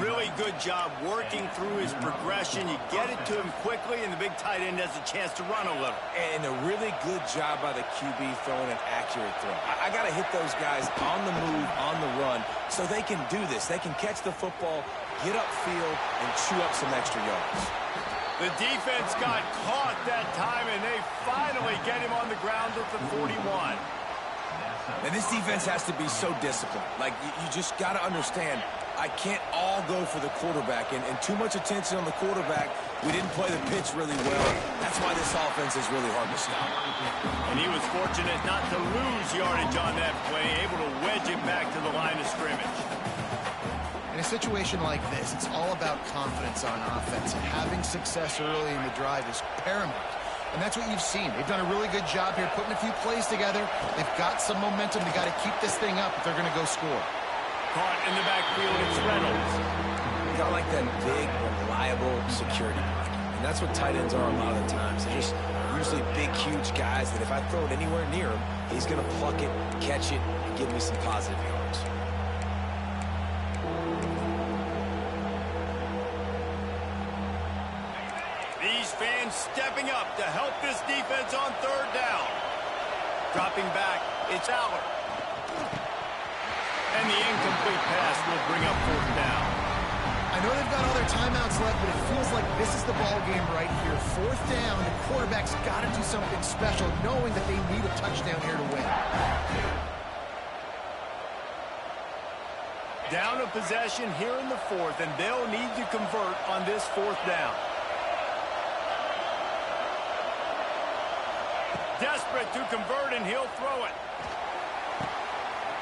Really good job working through his progression. You get it to him quickly, and the big tight end has a chance to run a little. And a really good job by the QB throwing an accurate throw. I got to hit those guys on the move, on the run, so they can do this. They can catch the football, get upfield, and chew up some extra yards. The defense got caught that time, and they finally get him on the ground at the 41. And this defense has to be so disciplined. Like, you just got to understand, I can't all go for the quarterback, and too much attention on the quarterback. We didn't play the pitch really well. That's why this offense is really hard to stop. And he was fortunate not to lose yardage on that play, able to wedge it back to the line of scrimmage. In a situation like this, it's all about confidence on offense, and having success early in the drive is paramount. And that's what you've seen. They've done a really good job here putting a few plays together. They've got some momentum. They've got to keep this thing up if they're going to go score. Caught in the backfield, it's Reynolds. Got like that big, reliable security blanket. And that's what tight ends are a lot of the times. They're just usually big, huge guys that if I throw it anywhere near him, he's going to pluck it, catch it, and give me some positive yards. These fans stepping up to help this defense on third down. Dropping back, it's Aller. And the incomplete pass will bring up fourth down. I know they've got all their timeouts left, but it feels like this is the ball game right here. Fourth down, the quarterback's got to do something special, knowing that they need a touchdown here to win. Down a possession here in the fourth, and they'll need to convert on this fourth down. Desperate to convert, and he'll throw it.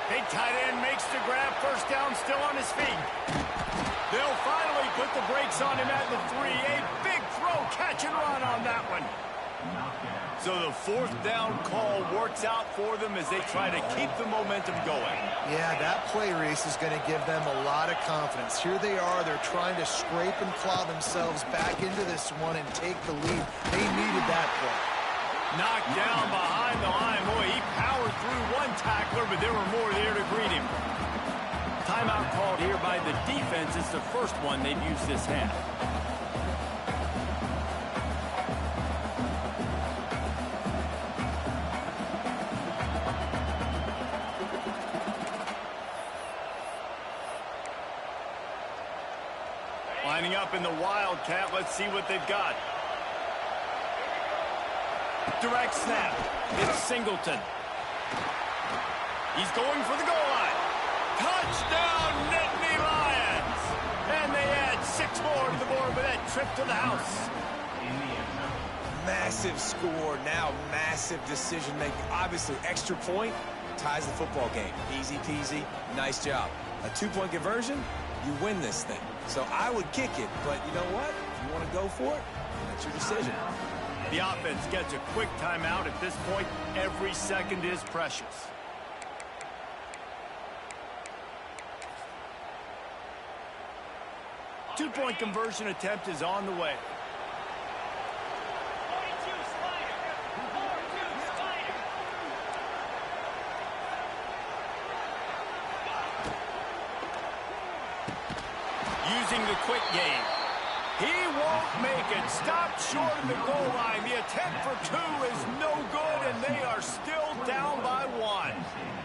Big tight end makes the grab. First down, still on his feet. They'll finally put the brakes on him at the 3. A big throw, catch and run on that one. So the fourth down call works out for them as they try to keep the momentum going. Yeah, that play, Reese, is going to give them a lot of confidence. Here they are. They're trying to scrape and claw themselves back into this one and take the lead. They needed that play. Knocked down behind the line. Boy, he powered through one tackler, but there were more there to greet him. Timeout called here by the defense. It's the first one they've used this half. Lining up in the Wildcat. Let's see what they've got. Direct snap. It's Singleton. He's going for the goal line. Touchdown, Nittany Lions! And they add 6 more to the board with that trip to the house. Massive score, now massive decision-making. Obviously, extra point ties the football game. Easy peasy, nice job. A 2-point conversion, you win this thing. So I would kick it, but you know what? If you want to go for it, that's your decision. The offense gets a quick timeout. At this point, every second is precious. Two-point conversion attempt is on the way. Using the quick game. He won't make it. Stopped short of the goal line. The attempt for 2 is no good, and they are still down by 1.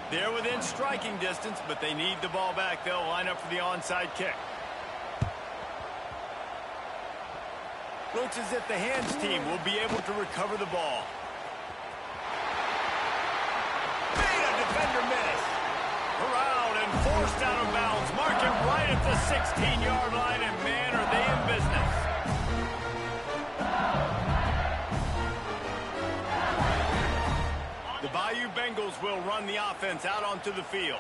They're within striking distance, but they need the ball back. They'll line up for the onside kick. Looks as if the hands team will be able to recover the ball. Made a defender miss. Corralled and forced out of bounds. Marking right at the 16-yard line, and man, are they in business. The Bayou Bengals will run the offense out onto the field.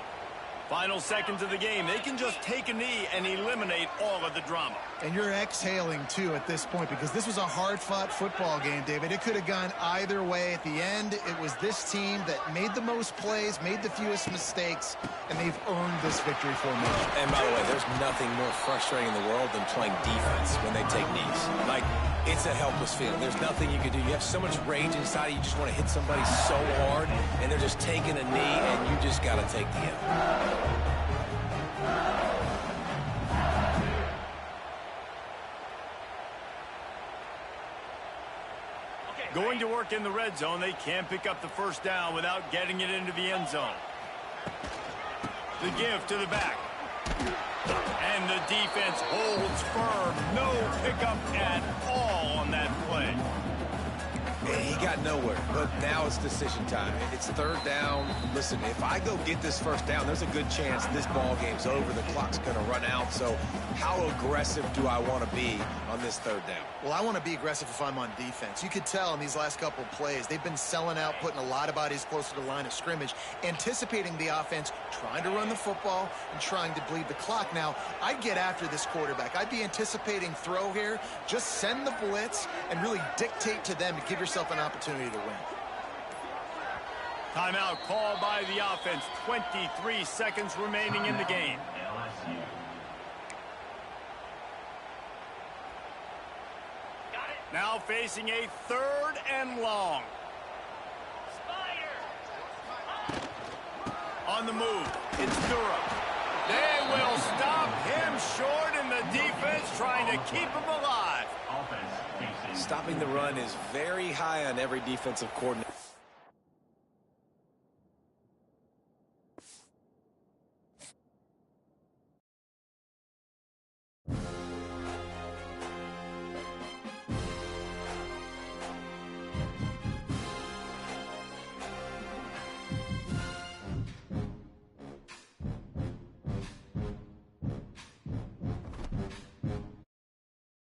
Final seconds of the game, they can just take a knee and eliminate all of the drama. And you're exhaling, too, at this point, because this was a hard-fought football game, David. It could have gone either way. At the end, it was this team that made the most plays, made the fewest mistakes, and they've earned this victory formation. And by the way, there's nothing more frustrating in the world than playing defense when they take knees. Like, it's a helpless feeling. There's nothing you can do. You have so much rage inside. You just want to hit somebody so hard, and they're just taking a knee, and you just got to take the hit. Going to work in the red zone, they can't pick up the first down without getting it into the end zone. The give to the back. And the defense holds firm. No pickup at all on that play. He got nowhere, but now it's decision time. It's third down. Listen, if I go get this first down, there's a good chance this ball game's over. The clock's going to run out. So how aggressive do I want to be on this third down? Well, I want to be aggressive if I'm on defense. You could tell in these last couple of plays, they've been selling out, putting a lot of bodies closer to the line of scrimmage, anticipating the offense, trying to run the football, and trying to bleed the clock. Now, I'd get after this quarterback. I'd be anticipating throw here. Just send the blitz and really dictate to them to give yourself an opportunity to win. Timeout called by the offense. 23 seconds remaining in the game. LSU. Now facing a third and long. On the move, it's Durham. They will stop him short, and the defense trying to keep him alive. Offense facing. Stopping the run is very high on every defensive coordinator.